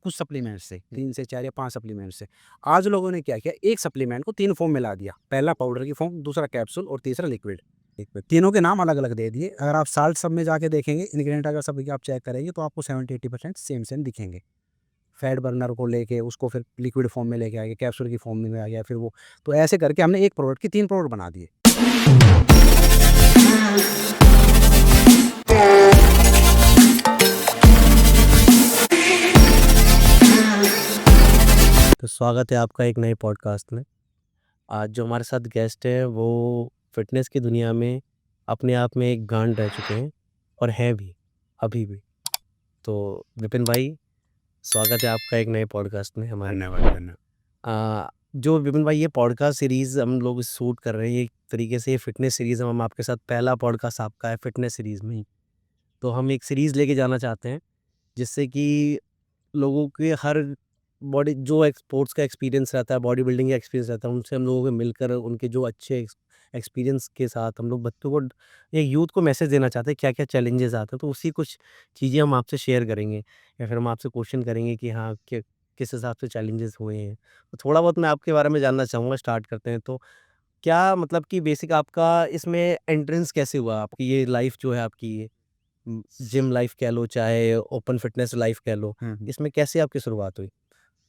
कुछ सप्लीमेंट से, 3 से 4 या 5 सप्लीमेंट से। आज लोगों ने क्या किया, एक सप्लीमेंट को 3 फॉर्म में ला दिया। पहला पाउडर की फॉर्म, दूसरा कैप्सूल और तीसरा लिक्विड। तीनों के नाम अलग-अलग दे दिए। अगर आप साल्ट सब में जाके देखेंगे, इंग्रीडिएंट अगर सभी के आप चेक करेंगे तो आपको 70-80% सेम दिखेंगे। फैट बर्नर को लेके उसको फिर लिक्विड फॉर्म में लेके आ गए, कैप्सूल की फॉर्म में आ गया, फिर वो तो ऐसे करके हमने एक प्रोडक्ट की 3 प्रोडक्ट बना दिए। तो स्वागत है आपका एक नए पॉडकास्ट में। आज जो हमारे साथ गेस्ट है वो फ़िटनेस की दुनिया में अपने आप में एक गांड रह चुके हैं और हैं भी, अभी भी। तो विपिन भाई, स्वागत है आपका एक नए पॉडकास्ट में हमारे। धन्यवाद। जो विपिन भाई ये पॉडकास्ट सीरीज़ हम लोग शूट कर रहे हैं, एक तरीके से ये फ़िटनेस सीरीज़ हम आपके साथ पहला पॉडकास्ट आपका है फ़िटनेस सीरीज़ में ही। तो हम एक सीरीज़ लेके जाना चाहते हैं जिससे कि लोगों के हर बॉडी जो स्पोर्ट्स का एक्सपीरियंस रहता है, बॉडी बिल्डिंग का एक्सपीरियंस रहता है, उनसे हम लोगों को मिलकर उनके जो अच्छे एक्सपीरियंस के साथ हम लोग बच्चों को या यूथ को मैसेज देना चाहते हैं क्या-क्या चैलेंजेस आते हैं। तो उसी कुछ चीज़ें हम आपसे शेयर करेंगे या फिर हम आपसे क्वेश्चन करेंगे कि हाँ, किस हिसाब से चैलेंजेस हुए हैं। तो थोड़ा बहुत मैं आपके बारे में जानना चाहूँगा, स्टार्ट करते हैं। तो क्या मतलब कि बेसिक आपका इसमें एंट्रेंस कैसे हुआ? आपकी ये लाइफ़ जो है आपकी ये जिम लाइफ़ कह लो, चाहे ओपन फिटनेस लाइफ़ कह लो, इसमें कैसे आपकी शुरुआत हुई?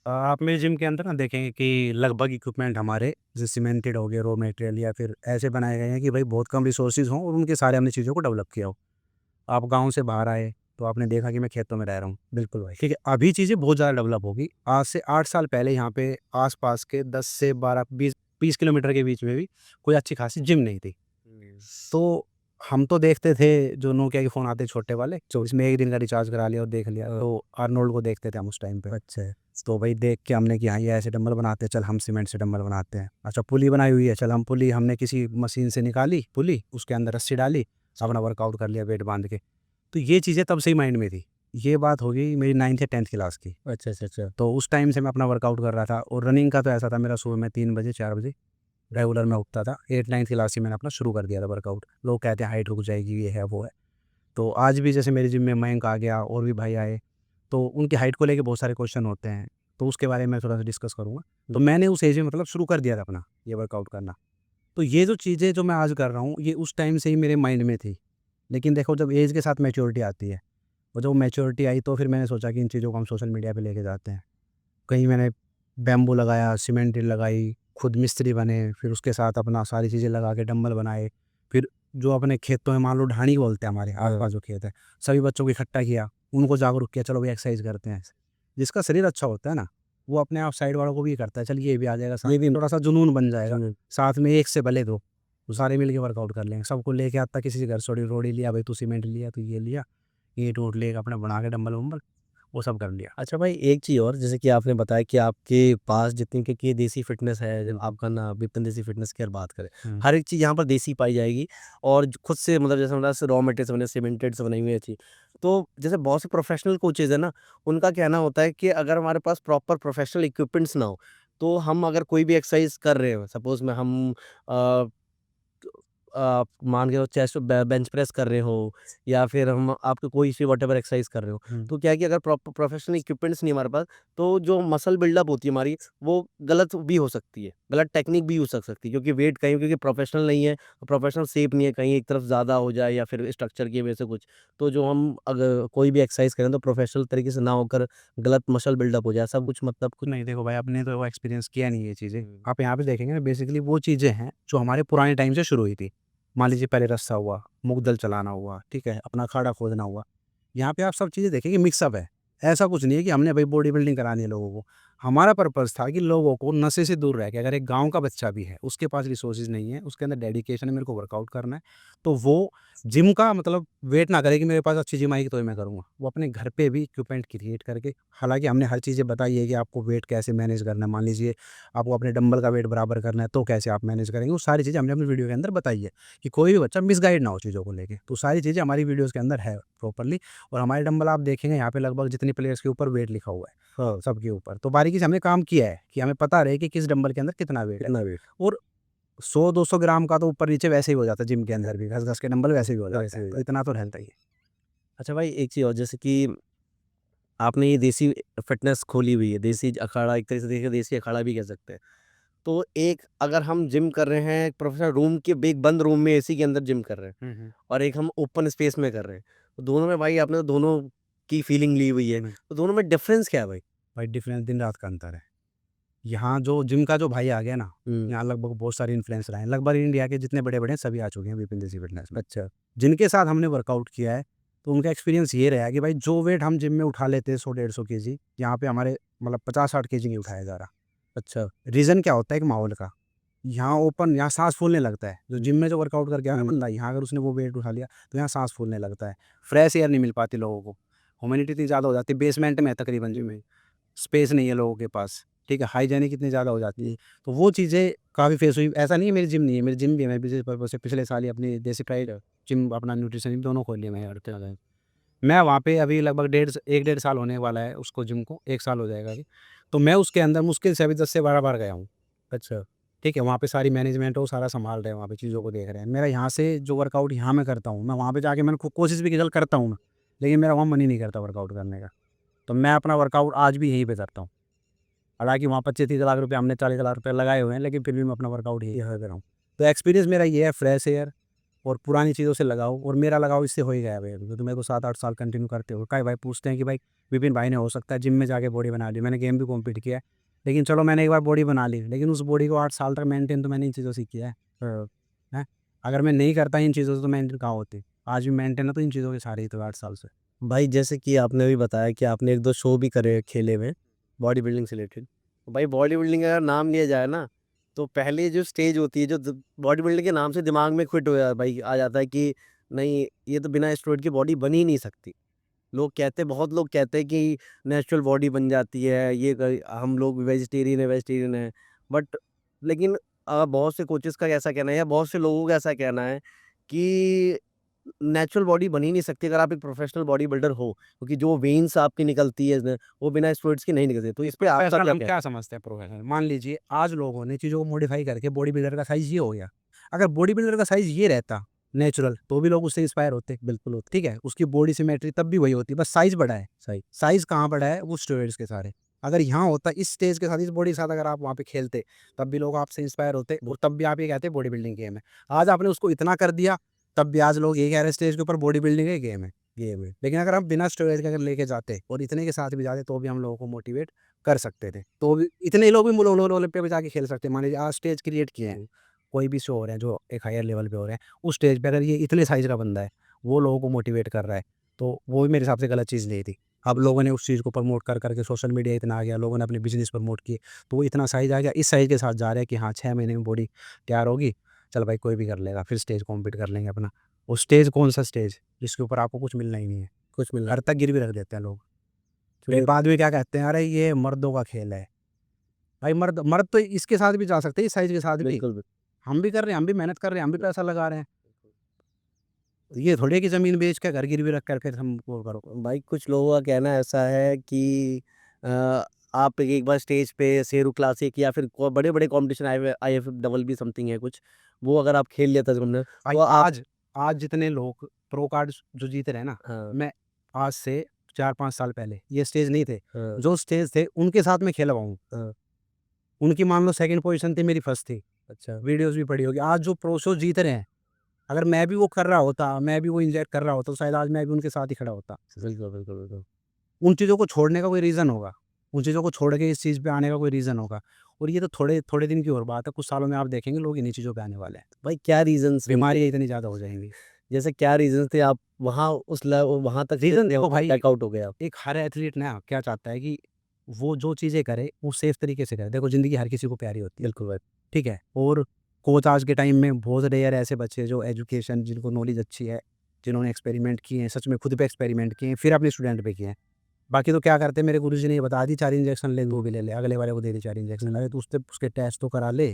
आप मेरे जिम के अंदर ना देखेंगे कि लगभग इक्विपमेंट हमारे जैसे सीमेंटेड हो गए, रॉ मटेरियल या फिर ऐसे बनाए गए हैं कि भाई बहुत कम रिसोर्सेज हों और उनके सारे हमने चीज़ों को डेवलप किया हो। आप गाँव से बाहर आए तो आपने देखा कि मैं खेतों में रह रहा हूँ। बिल्कुल भाई। ठीक है, अभी चीज़ें बहुत ज़्यादा डेवलप होगी। आज से 8 साल पहले यहाँ पे आस-पास के 10 से 12, 20 किलोमीटर के बीच में भी कोई अच्छी खासी जिम नहीं थी। तो हम तो देखते थे जो नोकिया के फ़ोन आते छोटे वाले, जिसमें 1 दिन का रिचार्ज करा लिया और देख लिया। तो आर्नोल्ड को देखते थे हम उस टाइम पे। अच्छा। तो वही देख के हमने कि हाँ, ये ऐसे डंबल बनाते हैं, चल हम सीमेंट से डंबल बनाते हैं। अच्छा, पुली बनाई हुई है, चल हम पुली हमने किसी मशीन से निकाली पुली, उसके अंदर रस्सी डाली, अपना वर्कआउट कर लिया वेट बाँध के। तो ये चीज़ें तब से ही माइंड में थी। ये बात हो गई मेरी 9th या 10th क्लास की। अच्छा। तो उस टाइम से मैं अपना वर्कआउट कर रहा था और रनिंग का तो ऐसा था मेरा सुबह में 3 बजे 4 बजे रेगुलर मैं उठता था। 8th-9th क्लास से मैंने अपना शुरू कर दिया था वर्कआउट। लोग कहते हैं हाइट रुक जाएगी, ये है, वो है। तो आज भी जैसे मेरे जिम में मयंक आ गया और भी भाई आए, तो उनकी हाइट को लेके बहुत सारे क्वेश्चन होते हैं। तो उसके बारे में थोड़ा-सा डिस्कस करूँगा। तो मैंने उस एज में मतलब शुरू कर दिया था अपना ये वर्कआउट करना। तो ये जो चीज़ें जो मैं आज कर रहा हूँ, ये उस टाइम से ही मेरे माइंड में थी। लेकिन देखो जब एज के साथ मैच्योरिटी आती है और जब मैच्योरिटी आई तो फिर मैंने सोचा कि इन चीज़ों को हम सोशल मीडिया पे लेके जाते हैं। कहीं मैंने बैम्बू लगाया, सीमेंटेड लगाई, खुद मिस्त्री बने, फिर उसके साथ अपना सारी चीज़ें लगा के डंबल बनाए। फिर जो अपने खेतों में मान लो ढाणी बोलते हैं हमारे आस-पास जो खेत है, सभी बच्चों को इकट्ठा किया, उनको जागरूक किया, चलो भई एक्सरसाइज करते हैं। जिसका शरीर अच्छा होता है ना, वो अपने आप साइड वालों को भी करता है, चल ये भी आ जाएगा साथ, ये भी थोड़ा-सा जुनून बन जाएगा। जुनून। साथ में 1 से भले 2, तो सारे मिल के वर्कआउट कर लेंगे। सबको लेके आता किसी के घर से रोड़ी लिया, भाई तू सीमेंट लिया, तू ये लिया, ईंट-ऊंट लेके अपना बना के डंबल-वंबल वो सब कर लिया। अच्छा भाई, एक चीज़ और, जैसे कि आपने बताया कि आपके पास जितनी कि देसी फ़िटनेस है, जब आपका ना विपिन देसी फ़िटनेस की अगर बात करें, हुँ। हर एक चीज़ यहाँ पर देसी पाई जाएगी और खुद से मतलब जैसे मतलब रॉ मटेरियल से बने, सीमेंटेड से बनी हुई है चीज़। तो जैसे बहुत से प्रोफ़ेशनल कोचेज़ हैं ना, उनका कहना होता है कि अगर हमारे पास प्रॉपर प्रोफ़ेशनल इक्विपमेंट्स ना हो, तो हम अगर कोई भी एक्सरसाइज़ कर रहे हो, सपोज़ में हम अ मान के चलो चेस्ट बेंच प्रेस कर रहे हो या फिर हम आपको कोई सी व्हाटएवर एक्सरसाइज कर रहे हो, हुँ। तो क्या है कि अगर प्रोफेशनल इक्विपमेंट्स नहीं हमारे पास, तो जो मसल बिल्डअप होती है हमारी, वो गलत भी हो सकती है, गलत टेक्निक भी यूज कर सकती है, क्योंकि वेट कहीं क्योंकि प्रोफेशनल नहीं है, प्रोफेशनल शेप नहीं है, कहीं एक तरफ ज़्यादा हो जाए या फिर स्ट्रक्चर की वजह से कुछ, तो जो हम अगर कोई भी एक्सरसाइज करें तो प्रोफेशनल तरीके से ना होकर गलत मसल बिल्डअप हो जाए, ऐसा कुछ मतलब कुछ। नहीं देखो भाई, आपने तो वो एक्सपीरियंस किया नहीं ये चीज़ें। हम्म। आप यहाँ पे देखेंगे ना बेसिकली वो चीज़ें हैं जो हमारे पुराने टाइम से शुरू हुई थी। मान लीजिए पहले रस्सा हुआ, मुगदल चलाना हुआ, ठीक है? अपना अखाड़ा खोदना हुआ। यहाँ पे आप सब चीज़ें देखेंगे मिक्सअप है। ऐसा कुछ नहीं है कि हमने भाई बॉडी बिल्डिंग करानी है लोगों को। हमारा पर्पज़ था कि लोगों को नशे से दूर रह के, अगर एक गाँव का बच्चा भी है, उसके पास रिसोर्सेज़ नहीं है, उसके अंदर डेडिकेशन है मेरे को वर्कआउट करना है, तो वो जिम का मतलब वेट ना करे कि मेरे पास अच्छी जिम आएगी तो ही मैं करूँगा। वो अपने घर पे भी इक्विपमेंट क्रिएट करके, हालाँकि हमने हर चीज़ें बताई है कि आपको वेट कैसे मैनेज करना है। मान लीजिए आपको अपने डंबल का वेट बराबर करना है तो कैसे आप मैनेज करेंगे, वो सारी चीज़ें हमने अपनी वीडियो के अंदर बताई है कि कोई भी बच्चा मिसगाइड ना हो चीज़ों को लेके। तो सारी चीज़ें हमारी वीडियोज़ के अंदर है प्रॉपर्ली। और हमारे डंबल आप देखेंगे यहाँ पे लगभग जितने प्लेयर्स के ऊपर वेट लिखा हुआ है, हाँ। सबके ऊपर। तो बारीकी से हमने काम किया है कि हमें पता रहे कि किस डंबल के अंदर कितना वेट है। कितना वेट। और 100-200 ग्राम का तो ऊपर-नीचे वैसे ही हो जाता है जिम के अंदर भी, घस-घस के डंबल वैसे भी हो जाते वैसे हैं। ही। तो इतना तो रहता ही है। अच्छा भाई, एक चीज़ और, जैसे कि आपने ये देसी फ़िटनेस खोली हुई है, देसी अखाड़ा एक तरीके से देखिए देसी अखाड़ा भी कह सकते हैं। तो एक अगर हम जिम कर रहे हैं, एक प्रोफ़ेशनल रूम के एक बंद रूम में एसी के अंदर जिम कर रहे हैं और एक हम ओपन स्पेस में कर रहे हैं, तो दोनों में भाई आपने तो दोनों की फीलिंग ली हुई है, नहीं, तो दोनों में डिफ़रेंस क्या है भाई? भाई डिफरेंस दिन रात का अंतर है। यहाँ जो जिम का जो भाई आ गया ना, हुँ, यहाँ लगभग बहुत सारे इन्फ्लुएंसर आए हैं। लगभग इंडिया के जितने बड़े-बड़े हैं सभी आ चुके हैं विपिन देसी फिटनेस में। अच्छा, जिनके साथ हमने वर्कआउट किया है, तो उनका एक्सपीरियंस ये रहा है कि भाई जो वेट हम जिम में उठा लेते हैं 100-150 केजी, यहाँ पे हमारे मतलब 50-60 केजी नहीं उठाया जा रहा। अच्छा, रीज़न क्या होता है? एक माहौल का। यहाँ ओपन, यहाँ साँस फूलने लगता है। जो हुँ, जिम में जो वर्कआउट करके आया ना बंदा, यहाँ अगर उसने वो वेट उठा लिया, तो यहाँ साँस फूलने लगता है। फ्रेश एयर नहीं मिल पाती लोगों को। ह्यूमिडिटी इतनी ज़्यादा हो जाती है, बेसमेंट में है तकरीबन जिम में। स्पेस नहीं है लोगों के पास, ठीक है? हाइजीनिक इतनी ज़्यादा हो जाती है। तो वो चीज़ें काफ़ी फेस हुई। ऐसा नहीं है मेरी जिम नहीं है, मेरी जिम भी है। मैं बिज़नेस पर्पज़ से पिछले साल ही अपनी देसी प्राइड जिम, अपना न्यूट्रिशन जिम दोनों खोल लिए मैंने हर तरह का। मैं वहाँ पे अभी लगभग 1 डेढ़ साल होने वाला है उसको, जिम को 1 साल हो जाएगा अभी। तो मैं उसके अंदर मुश्किल से अभी 10 से 12 बार गया हूँ। अच्छा, ठीक है? वहाँ पे सारी मैनेजमेंट है, वो सारा सँभाल रहे हैं, वहाँ पे चीज़ों को देख रहे हैं। मेरा यहाँ से जो वर्कआउट यहाँ मैं करता हूँ, मैं वहाँ पे जाके मैंने कोशिश भी की, चल करता हूँ मैं, लेकिन मेरा वहाँ मन ही नहीं करता वर्कआउट करने का। तो मैं अपना वर्कआउट आज भी यहीं पे करता हूँ। हालाँकि वहाँ 25-30 लाख रुपए, हमने 40 लाख रुपए लगाए हुए हैं, लेकिन फिर भी मैं अपना वर्कआउट यहीं कर रहा हूँ। तो एक्सपीरियंस मेरा ये है, फ्रेश एयर और पुरानी चीज़ों से लगाव, और मेरा लगाव इससे हो ही गया है भैया, क्योंकि मेरे को 7-8 साल कंटिन्यू करते हुए। कई भाई पूछते हैं कि भाई विपिन भाई ने हो सकता है जिम में जाके बॉडी बना ली, मैंने गेम भी कॉम्पीट किया है, लेकिन चलो मैंने एक बार बॉडी बना ली, लेकिन उस बॉडी को 8 साल तक मेंटेन तो मैंने इन चीज़ों से किया है। हैं? अगर मैं नहीं करता इन चीज़ों से तो मेंटेन कहाँ होती? आज भी मेंटेन है तो इन चीज़ों के सहारे ही तो 8 साल से। भाई जैसे कि आपने अभी बताया कि आपने 1-2 शो भी करे खेले हुए, बॉडी बिल्डिंग से रिलेटेड। भाई बॉडी बिल्डिंग का अगर नाम लिया जाए ना, तो पहले जो स्टेज होती है, जो द बॉडी बिल्डिंग के नाम से दिमाग में फिट हो जा भाई आ जाता है कि नहीं, ये तो बिना स्टेरॉइड की बॉडी बन ही नहीं सकती। लोग कहते हैं, बहुत लोग कहते हैं कि नेचुरल बॉडी बन जाती है, ये हम लोग वेजिटेरियन है। बट लेकिन बहुत से कोचेस का ऐसा कहना है या बहुत से लोगों का ऐसा कहना है कि नेचुरल बॉडी बन ही नहीं सकती अगर आप एक प्रोफेशनल बॉडी बिल्डर हो, क्योंकि जो वेन्स आपकी निकलती है वो बिना स्टेरॉइड्स के नहीं निकलती। तो इस पे आपका प्रोफेशनल क्या हम कहना क्या समझते हैं प्रोफेशनल? मान लीजिए आज लोगों ने चीज़ों को मॉडिफाई करके बॉडी बिल्डर का साइज़ ये हो गया। अगर बॉडी बिल्डर का साइज़ ये रहता नेचुरल, तो भी लोग उससे इंस्पायर होते। है? बिल्कुल होता ठीक है? उसकी बॉडी सिमेट्री तब भी वही होती, बस साइज़ बढ़ा है। सही। साइज़ कहाँ बढ़ा है? वो स्टेरॉइड्स के सहारे। अगर यहाँ होता इस स्टेज के साथ, इस बॉडी के साथ अगर आप वहाँ पे खेलते, तब भी लोग आपसे इंस्पायर होते और तब भी आप ये कहते बॉडी बिल्डिंग गेम है। आज आपने उसको इतना कर दिया, तब भी आज लोग ये कह रहे हैं स्टेज के ऊपर बॉडी बिल्डिंग है, गेम है। गेम है। लेकिन अगर हम बिना स्टेरॉइड के अगर लेके जाते और इतने के साथ भी जाते, तो भी हम लोगों को मोटिवेट कर सकते थे। तो भी इतने लोग भी ओलंपिया पे जाके खेल सकते हैं। मान लीजिए आज स्टेज क्रिएट किए हैं, हुँ। कोई भी शो हो रहे हैं जो एक हायर लेवल पे हो रहे हैं, उस स्टेज पे अगर ये इतने साइज़ का बंदा है, वो लोगों को मोटिवेट कर रहा है, तो वो भी मेरे हिसाब से गलत चीज़ नहीं थी। अब लोगों ने उस चीज़ को प्रमोट कर के सोशल मीडिया इतना आ गया, लोगों ने अपने बिज़नेस प्रमोट किए, तो वो इतना साइज़ आ गया, इस साइज़ के साथ जा रहे हैं कि हाँ, 6 महीने में बॉडी तैयार होगी, चल भाई कोई भी कर लेगा, फिर स्टेज कॉम्पीट कर लेंगे अपना। वो स्टेज कौन-सा स्टेज, जिसके ऊपर आपको कुछ मिलना ही नहीं है। कुछ मिलना घर तक गिरवी रख देते हैं लोग। फिर फिर बाद में क्या कहते हैं, अरे ये मर्दों का खेल है। भाई मर्द मर्द तो इसके साथ भी जा सकते हैं, इस साइज़ के साथ भी। बिल्कुल, हम भी कर रहे हैं, हम भी मेहनत कर रहे हैं, हम भी पैसा लगा रहे हैं। ये थोड़ी है कि ज़मीन बेच के घर गिरवी रख कर के हम वो करो। भाई कुछ लोगों का कहना ऐसा है कि आप एक बार स्टेज पे शेरू क्लासिक या फिर बड़े-बड़े कॉम्पिटिशन आए हुए आईएफएफ डबल भी समथिंग है कुछ, वो अगर आप खेल लेते तुमने भाई तो आप आज जितने लोग प्रो कार्ड्स जो जीत रहे हैं ना, हाँ, मैं आज से 4-5 साल पहले ये स्टेज नहीं थे। हाँ, जो स्टेज थे उनके साथ मैं खेला हुआ हूँ। हाँ, उनकी मान लो सेकंड पोज़ीशन थी, मेरी फर्स्ट थी। अच्छा, वीडियोज़ भी पड़ी होगी। आज जो प्रो शो जीत रहे हैं, अगर मैं भी वो कर रहा होता, मैं भी वो इंजेक्ट कर रहा होता, तो शायद आज मैं भी उनके साथ ही खड़ा होता। बिल्कुल। उन चीज़ों को छोड़ने का कोई रीज़न होगा। उन चीज़ों को छोड़ के इस चीज़ पे आने का कोई रीज़न होगा। और ये तो थोड़े थोड़े दिन की और बात है, कुछ सालों में आप देखेंगे लोग इन्हीं चीज़ों पे आने वाले हैं। भाई क्या रीज़न्स बीमारियाँ इतनी ज़्यादा हो जाएँगी। जैसे क्या रीज़न्स थे आप वहाँ तक रीज़न देखो भाई, चेकआउट हो गए आप? एक हर एथलीट ना क्या चाहता है कि वो जो चीज़ें करे, वो सेफ तरीके से करे। देखो ज़िंदगी हर किसी को प्यारी होती है, बिल्कुल भाई, ठीक है? और कोच आज के टाइम में बहुत रेयर ऐसे बच्चे जो एजुकेशन, जिनको नॉलेज अच्छी है, जिन्होंने एक्सपेरिमेंट किए हैं, सच में खुद पे एक्सपेरिमेंट किए हैं, फिर अपने स्टूडेंट पे किए हैं। बाकी तो क्या करते हैं, मेरे गुरुजी ने ये बता दी 4 इंजेक्शन ले, 2 भी ले ले, अगले वाले को दे दी 4 इंजेक्शन, अरे तो उससे उसके टेस्ट तो करा ले,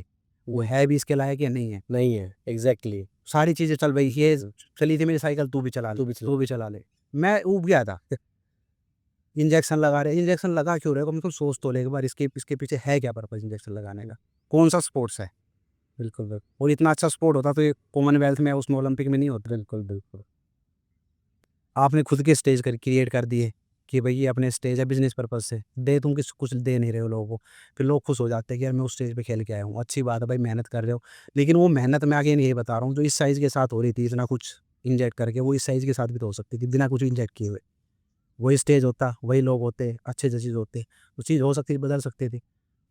वो हुँ, है भी इसके लायक या नहीं है। नहीं है, एग्ज़ैक्टली सारी चीज़ें चल भई, ये हुँ, चली थी मेरी साइकिल, तू भी चला ले, तू भी चला तू भी चला ले। मैं ऊब गया था। इंजेक्शन लगा रहे, इंजेक्शन लगा क्यों रहे हो? कम से कम सोच तो ले एक बार, इसके इसके पीछे है क्या पर्पज़ इंजेक्शन लगाने हुँ, का? कौन-सा स्पोर्ट्स है? बिल्कुल, और इतना अच्छा स्पोर्ट होता तो ये कॉमनवेल्थ में, उसमें ओलंपिक में नहीं होता। बिल्कुल। आपने खुद के स्टेज कर क्रिएट कर दिए। कि भाई ये अपने स्टेज है बिजनेस पर्पज से, दे तुम कुछ दे नहीं रहे हो लोगों को, फिर लोग खुश हो जाते हैं कि यार मैं उस स्टेज पे खेल के आया हूँ, अच्छी बात है भाई, मेहनत कर रहे हो। लेकिन वो मेहनत मैं आगे नहीं बता रहा हूँ जो इस साइज़ के साथ हो रही थी, इतना कुछ इंजेक्ट करके, वो इस साइज़ के साथ भी तो हो सकती थी बिना कुछ इंजेक्ट किए हुए। वही स्टेज होता, वही लोग होते, अच्छे जजेस होते, तो चीज़ हो सकती थी, बदल सकती थी।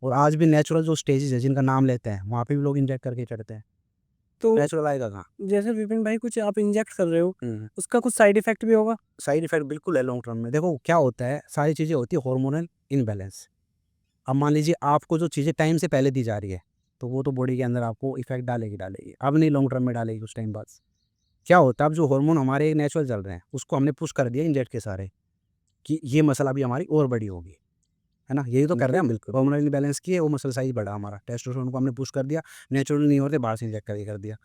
और आज भी नेचुरल जो स्टेजेस है जिनका नाम लेते हैं, वहाँ पे भी लोग इंजेक्ट करके चढ़ते हैं। तो नेचुरल आएगा कहाँ? जैसे विपिन भाई कुछ आप इंजेक्ट कर रहे हो, हुँ। उसका कुछ साइड इफ़ेक्ट भी होगा? साइड इफ़ेक्ट बिल्कुल है लॉन्ग टर्म में। देखो क्या होता है, सारी चीज़ें होती है हार्मोनल इम्बैलेंस। अब मान लीजिए आपको जो चीज़ें टाइम से पहले दी जा रही है, तो वो तो बॉडी के अंदर आपको इफ़ेक्ट डालेगी डालेगी। अब नहीं लॉन्ग टर्म में डालेगी कुछ टाइम बाद। क्या होता है, अब जो हार्मोन हमारे नेचुरल चल रहे हैं, उसको हमने पुश कर दिया इंजेक्ट के सारे, कि ये मसल अभी हमारी और बड़ी होगी। है ना? यही तो कर रहे हैं हम। बिल्कुल। हार्मोनल इम्बैलेंस किए, वो मसल साइज़ बढ़ा हमारा। टेस्टोस्टेरोन को हमने पुश कर दिया, नेचुरल नहीं होते बाहर से इंजेक्ट करके कर दिया।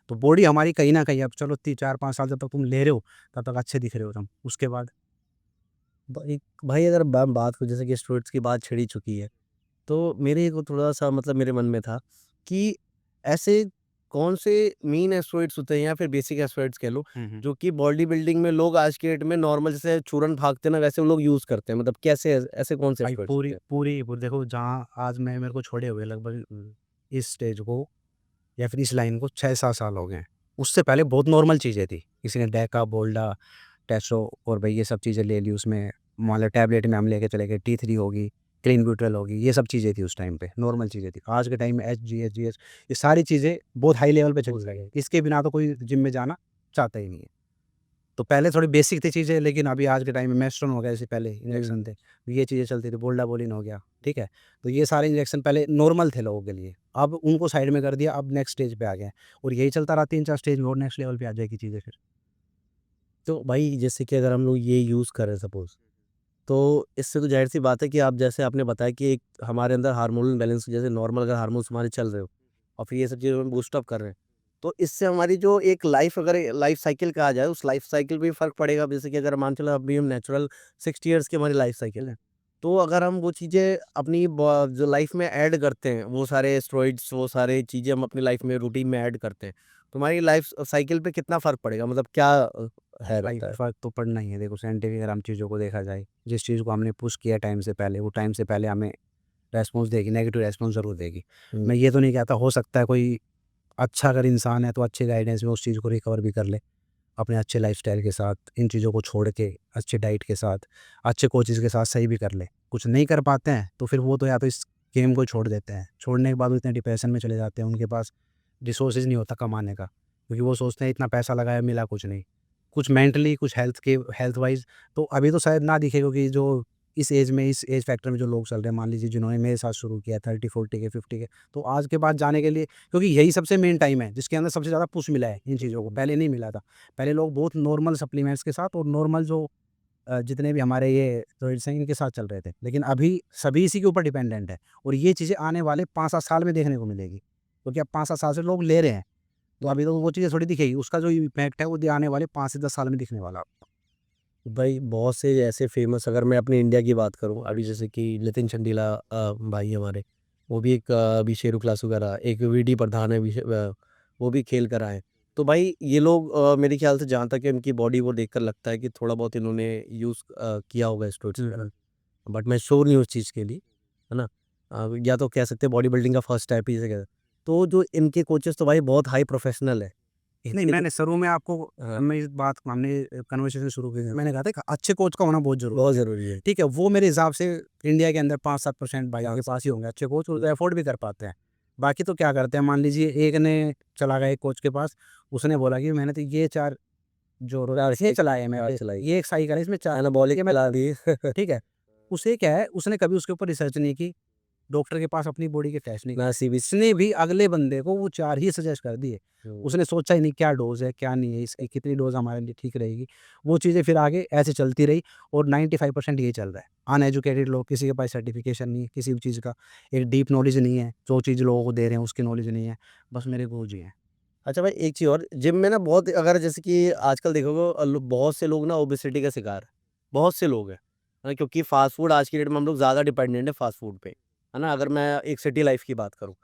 तो बॉडी हमारी कहीं न कहीं, अब चलो 4-5 साल जब तक तुम ले रहे हो, तब तक अच्छे दिख रहे हो तुम। उसके बाद भाई भाई अगर मैं बात करूँ जैसे कि स्टेरॉइड्स की बात छिड़ ही चुकी है, तो मेरे को थोड़ा-सा मतलब मेरे मन में था कि ऐसे कौन से मेन एस्टेरॉइड्स होते हैं या फिर बेसिक एस्टेरॉइड्स कह लो, हुँ, हुँ। जो कि बॉडी बिल्डिंग में लोग आज के डेट में नॉर्मल जैसे चूरन भागते हैं ना वैसे वो लोग यूज़ करते हैं। मतलब कैसे ऐसे कौन से भाई एस्टेरॉइड्स पूरी होते हैं? पूरी वो देखो, जहाँ आज मैं मेरे को छोड़े हुए लगभग इस स्टेज को या फिर इस लाइन को 6-7 साल हो गए हैं। उससे पहले बहुत नॉर्मल चीज़ें थी। किसी ने डेका, बोल्डा, टेस्टो और भाई ये सब चीज़ें ले ली उसमें, मान लो टैबलेट में हम लेके चले गए, टी3 होगी, क्लीनब्यूटेल होगी, ये सब चीज़ें थी उस टाइम पे, नॉर्मल चीज़ें थी। आज के टाइम में एचजीएच ये सारी चीज़ें बहुत हाई लेवल पे चली गई हैं। इसके बिना तो कोई जिम में जाना चाहता ही नहीं है। तो पहले थोड़ी बेसिक थी चीज़ें, लेकिन अभी आज के टाइम में मेस्ट्रोन हो गया, जैसे पहले इंजेक्शन थे, ये चीज़ें चलती थी, बोल्डाबोलिन हो गया, ठीक है? तो ये सारे इंजेक्शन पहले नॉर्मल थे लोगों के लिए, अब उनको साइड में कर दिया, अब नेक्स्ट स्टेज पे आ गए हैं और यही चलता रहा 3-4 स्टेज में और नेक्स्ट लेवल पे आ जाएगी चीज़ें फिर। तो भाई जैसे कि अगर हम लोग ये यूज़ करें सपोज़, तो इससे तो ज़ाहिर-सी बात है कि आप जैसे आपने बताया कि एक हमारे अंदर हार्मोनल बैलेंस जैसे नॉर्मल अगर हार्मोन्स हमारे चल रहे हो और फिर ये सब चीज़ें हम बूस्ट अप कर रहे हैं, तो इससे हमारी जो एक लाइफ़ अगर लाइफ़ साइकिल कहा जाए, उस लाइफ़ साइकिल पे भी फ़र्क पड़ेगा। अब जैसे कि अगर मान चलो अभी हम नेचुरल 60 इयर्स की हमारी लाइफ़ साइकिल है, तो अगर हम वो चीज़ें अपनी ब जो लाइफ़ में ऐड करते हैं, वो सारे स्टेरॉइड्स, वो सारी चीज़ें हम अपनी लाइफ़ में रूटीन में ऐड करते हैं, तो हमारी लाइफ़ साइकिल पे कितना फ़र्क पड़ेगा? मतलब क्या है भाई रहता है? फ़र्क तो पड़ना ही है, देखो साइंटिफिक अगर हम चीज़ों को देखा जाए, जिस चीज़ को हमने पुश किया टाइम से पहले, वो टाइम से पहले हमें रेस्पॉन्स देगी, नेगेटिव रेस्पॉन्स ज़रूर देगी। हुँ। मैं ये तो नहीं कहता, हो सकता है कोई अच्छा अगर इंसान है तो अच्छे गाइडेंस में उस चीज़ को रिकवर भी कर ले। अपने अच्छे लाइफ़स्टाइल के साथ, इन चीज़ों को छोड़ के, अच्छे डाइट के साथ, अच्छे कोचेज़ के साथ सही भी कर ले। कुछ नहीं कर पाते हैं, तो फिर वो तो या तो इस गेम को छोड़ देते हैं। छोड़ने के बाद वो इतने डिप्रेशन में चले जाते हैं, उनके पास रिसोर्सेज़ नहीं होता कमाने का, क्योंकि वो सोचते हैं इतना पैसा लगाया, मिला कुछ नहीं। कुछ मेंटली, कुछ हेल्थ वाइज़ तो अभी तो शायद ना दिखे, क्योंकि जो इस एज में, इस एज फैक्टर में जो लोग चल रहे हैं, मान लीजिए जिन्होंने मेरे साथ शुरू किया 30-40 के, 50 के, तो आज के बाद जाने के लिए, क्योंकि यही सबसे मेन टाइम है, जिसके अंदर सबसे ज़्यादा पुश मिला है इन चीज़ों को, पहले नहीं मिला था। पहले लोग बहुत नॉर्मल सप्लीमेंट्स के साथ और नॉर्मल जो जितने भी हमारे ये स्टेरॉइड्स हैं, इनके साथ चल रहे थे। लेकिन अभी सभी इसी के ऊपर डिपेंडेंट है और ये चीज़ें आने वाले 5-7 साल में देखने को मिलेगी। क्योंकि अब 5-7 साल से लोग ले रहे हैं, तो अभी तो वो चीज़ें थोड़ी दिखेगी। उसका जो इम्पैक्ट है, वो आने वाले 5 से 10 साल में दिखने वाला। भाई बहुत से ऐसे फ़ेमस अगर मैं अपने इंडिया की बात करूँ, अभी जैसे कि नितिन चंडीला भाई हमारे, वो भी एक अभी शेरू क्लास वगैरह, एक वीडी प्रधान है वो भी खेल कर आए। तो भाई ये लोग मेरे ख़्याल से जहाँ तक है इनकी बॉडी वो देखकर लगता है कि थोड़ा बहुत इन्होंने यूज़ किया होगा स्टेरॉइड्स हुँ, वगैरह, हुँ। बट मैं श्योर नहीं हूँ उस चीज़ के लिए, है ना? या तो कह सकते हैं बॉडी बिल्डिंग का फर्स्ट स्टेप ही जिसे कहते हैं। तो जो इनके कोचेज़ तो भाई बहुत हाई प्रोफ़ेशनल है। नहीं, इनके तो मैंने शुरू में आपको हाँ, मैं इस बात हमने कन्वर्सेशन शुरू की, मैंने कहा था कि अच्छे कोच का होना बहुत ज़रूरी बहुत है। ज़रूरी है। ठीक है, वो मेरे हिसाब से इंडिया के अंदर 5-7% भाइयों के पास ही होंगे अच्छे कोच, और अफ़ोर्ड भी कर पाते हैं। बाकी तो क्या करते हैं, मान लीजिए एक ने चला गया एक कोच के पास, उसने बोला कि मैंने तो ये 4 जो रोज़ार चलाए हैं मेरे, चलाई। ये एक साइकिल है, इसमें 4 एनाबॉलिक ये मैं, चला दी। ठीक है। उसे क्या है, उसने कभी उसके ऊपर रिसर्च नहीं की, डॉक्टर के पास अपनी बॉडी के टेस्ट नहीं ना कराए। सीबीसी उसने भी अगले बंदे को वो 4 ही सजेस्ट कर दिए। हुँ। उसने सोचा ही नहीं क्या डोज़ है, क्या नहीं है, इसकी कितनी डोज़ हमारे लिए ठीक रहेगी। वो चीज़ें फिर आगे ऐसे चलती रही और 95% यही चल रहा है। अनएजुकेटेड लोग, किसी के पास सर्टिफ़िकेशन नहीं है, किसी भी चीज़ का एक डीप नॉलेज नहीं है, जो चीज़ लोगों को दे रहे हैं उसकी नॉलेज नहीं है, बस मेरे गुरु जी हैं। अच्छा भाई एक चीज़ और, जिम में ना बहुत अगर जैसे कि आजकल देखोगे बहुत से लोग ना ओबेसिटी का शिकार हैं, बहुत से लोग हैं। क्योंकि फ़ास्ट फूड आज की डेट में हम लोग ज़्यादा डिपेंडेंट है फ़ास्ट फूड पे, है ना? अगर मैं एक सिटी लाइफ़ की बात करूँ,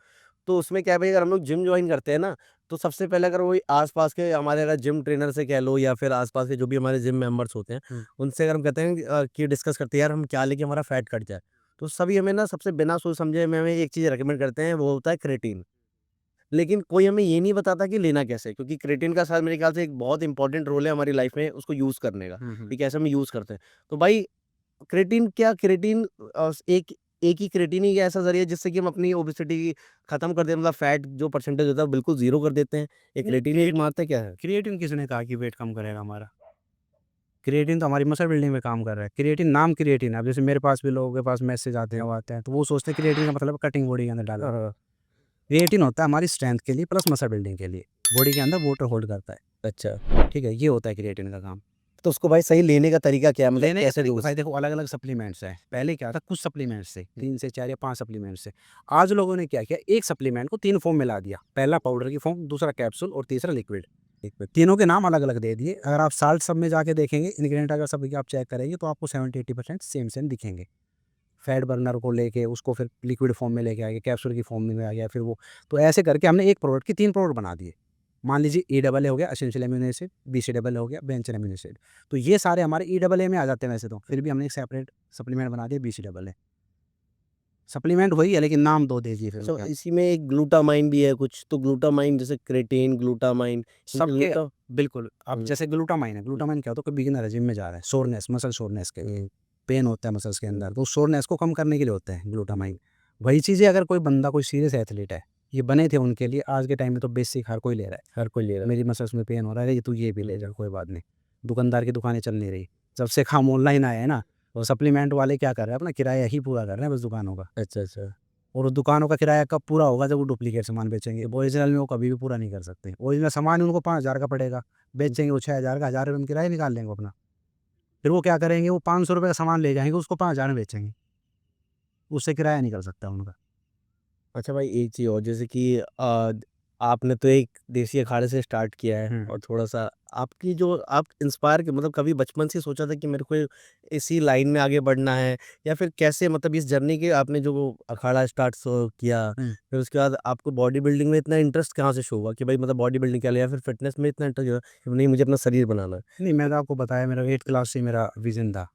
तो उसमें क्या है भाई अगर हम लोग जिम जॉइन करते हैं ना, तो सबसे पहले अगर वही आस-पास के हमारे अगर जिम ट्रेनर से कह लो या फिर आस-पास के जो भी हमारे जिम मेंबर्स होते हैं, उनसे अगर हम कहते हैं कि डिस्कस करते हैं यार हम क्या लें कि हमारा फैट कट जाए। तो सभी हमें ना सबसे बिना सोच समझे हमें एक चीज़ रिकमेंड करते हैं, वो होता है क्रेटीन। लेकिन कोई हमें ये नहीं बताता कि लेना कैसे है, क्योंकि क्रेटीन का शायद मेरे ख्याल से एक बहुत इंपॉर्टेंट रोल है हमारी लाइफ में उसको यूज़ करने का, कि कैसे हम यूज़ करते हैं। तो भाई क्रेटीन एक एक ही क्रेटीन ही ऐसा ज़रिया है जिससे कि हम अपनी ओबेसिटी खत्म कर दें, मतलब फैट जो परसेंटेज होता है वो बिल्कुल ज़ीरो कर देते हैं। ये नहीं, क्रेटीन ही एकमात्र क्या है? क्रिएटिन किसने कहा कि वेट कम करेगा हमारा? क्रिएटिन तो हमारी मसल बिल्डिंग में काम कर रहा है। क्रिएटिन नाम क्रिएटिन है। अब जैसे मेरे पास भी लोगों के पास मैसेज आते हैं, वो आते हैं, तो वो सोचते हैं क्रिएटिन का मतलब कटिंग बॉडी के अंदर डालना। हाँ, हाँ। क्रिएटिन होता है हमारी स्ट्रेंथ के लिए प्लस मसल बिल्डिंग के लिए। बॉडी के अंदर वाटर होल्ड करता है। अच्छा, ठीक है, ये होता है क्रिएटिन का काम। तो उसको भाई सही लेने का तरीका क्या है? मतलब लेने कैसे के डोज़? भाई देखो अलग-अलग सप्लीमेंट्स हैं। पहले क्या था कुछ सप्लीमेंट्स से 3 से 4 या 5 सप्लीमेंट्स से। आज लोगों ने क्या किया एक सप्लीमेंट को 3 फॉर्म में ला दिया। पहला पाउडर की फॉर्म, दूसरा कैप्सूल और तीसरा लिक्विड। तीनों के नाम अलग-अलग दे दिए। अगर आप साल्ट सब में जाके देखेंगे इंग्रीडिएंट अगर सभी के आप चेक करेंगे तो आपको 70-80% सेम दिखेंगे। फैट बर्नर को लेके उसको फिर लिक्विड फॉर्म में लेके आ गए, कैप्सूल की फॉर्म में आ गया फिर वो। तो ऐसे करके हमने एक प्रोडक्ट की 3 प्रोडक्ट बना दिए। मान लीजिए ई डबल ए हो गया essential amino acid, B C double A हो गया बेंचन अमीनो एसिड। तो ये सारे हमारे ई डबल ए में आ जाते हैं वैसे तो, फिर भी हमने एक सेपरेट सप्लीमेंट बना दिया B C double A. Supplement वही है लेकिन नाम 2 दे दिए फिर तो उसके। इसी में एक ग्लूटामाइन भी है कुछ, तो ग्लूटामाइन जैसे क्रेटीन, ग्लूटामाइन सबके ग्लूटा बिल्कुल। अब हुँ, जैसे ग्लूटामाइन है, ग्लूटामाइन क्या होता है कोई बिगिनर है जिम में जा रहा है, सोरनेस मसल सोरनेस के लिए, पेन होता है मसल्स के अंदर, तो सोरनेस को कम करने के लिए होता है ग्लूटामाइन। वही चीज़ें अगर कोई बंदा कोई सीरियस एथलीट है, ये बने थे उनके लिए, आज के टाइम में तो बेसिक हर कोई ले रहा है। हर कोई ले रहा है। मेरी मसल्स में पेन हो रहा है, ये तू ये भी ले जा कोई बात नहीं। दुकानदार की दुकानें चल नहीं रही। जब से काम ऑनलाइन आया है ना, और सप्लीमेंट वाले क्या कर रहे हैं अपना किराया ही पूरा कर रहे हैं बस दुकानों का। अच्छा, अच्छा। और उस दुकानों का किराया कब पूरा होगा जब वो डुप्लीकेट सामान बेचेंगे। ओरिजिनल में वो कभी भी पूरा नहीं कर सकते। ओरिजिनल सामान ही उनको 5,000 का पड़ेगा, बेचेंगे वो 6,000 का, ₹1,000 में किराया निकाल लेंगे वो अपना। फिर वो क्या करेंगे वो ₹500 का सामान ले जाएँगे उसको 5,000 में बेचेंगे। उससे किराया निकल सकता है उनका। अच्छा भाई एक चीज़ और जैसे कि आपने तो एक देसी अखाड़े से स्टार्ट किया है हुँ। और थोड़ा-सा आपकी जो आप इंस्पायर के मतलब कभी बचपन से सोचा था कि मेरे को इसी लाइन में आगे बढ़ना है या फिर कैसे मतलब इस जर्नी के आपने जो वो अखाड़ा स्टार्ट किया, हुँ। फिर उसके बाद आपको बॉडी बिल्डिंग में इतना इंटरेस्ट कहाँ से शो हुआ कि भाई मतलब बॉडी बिल्डिंग क्या लिया फिर फिटनेस में इतना इंटरेस्ट हुआ कि नहीं मुझे अपना शरीर बनाना है? नहीं, मैंने आपको बताया मेरा 8th क्लास से मेरा विज़न था।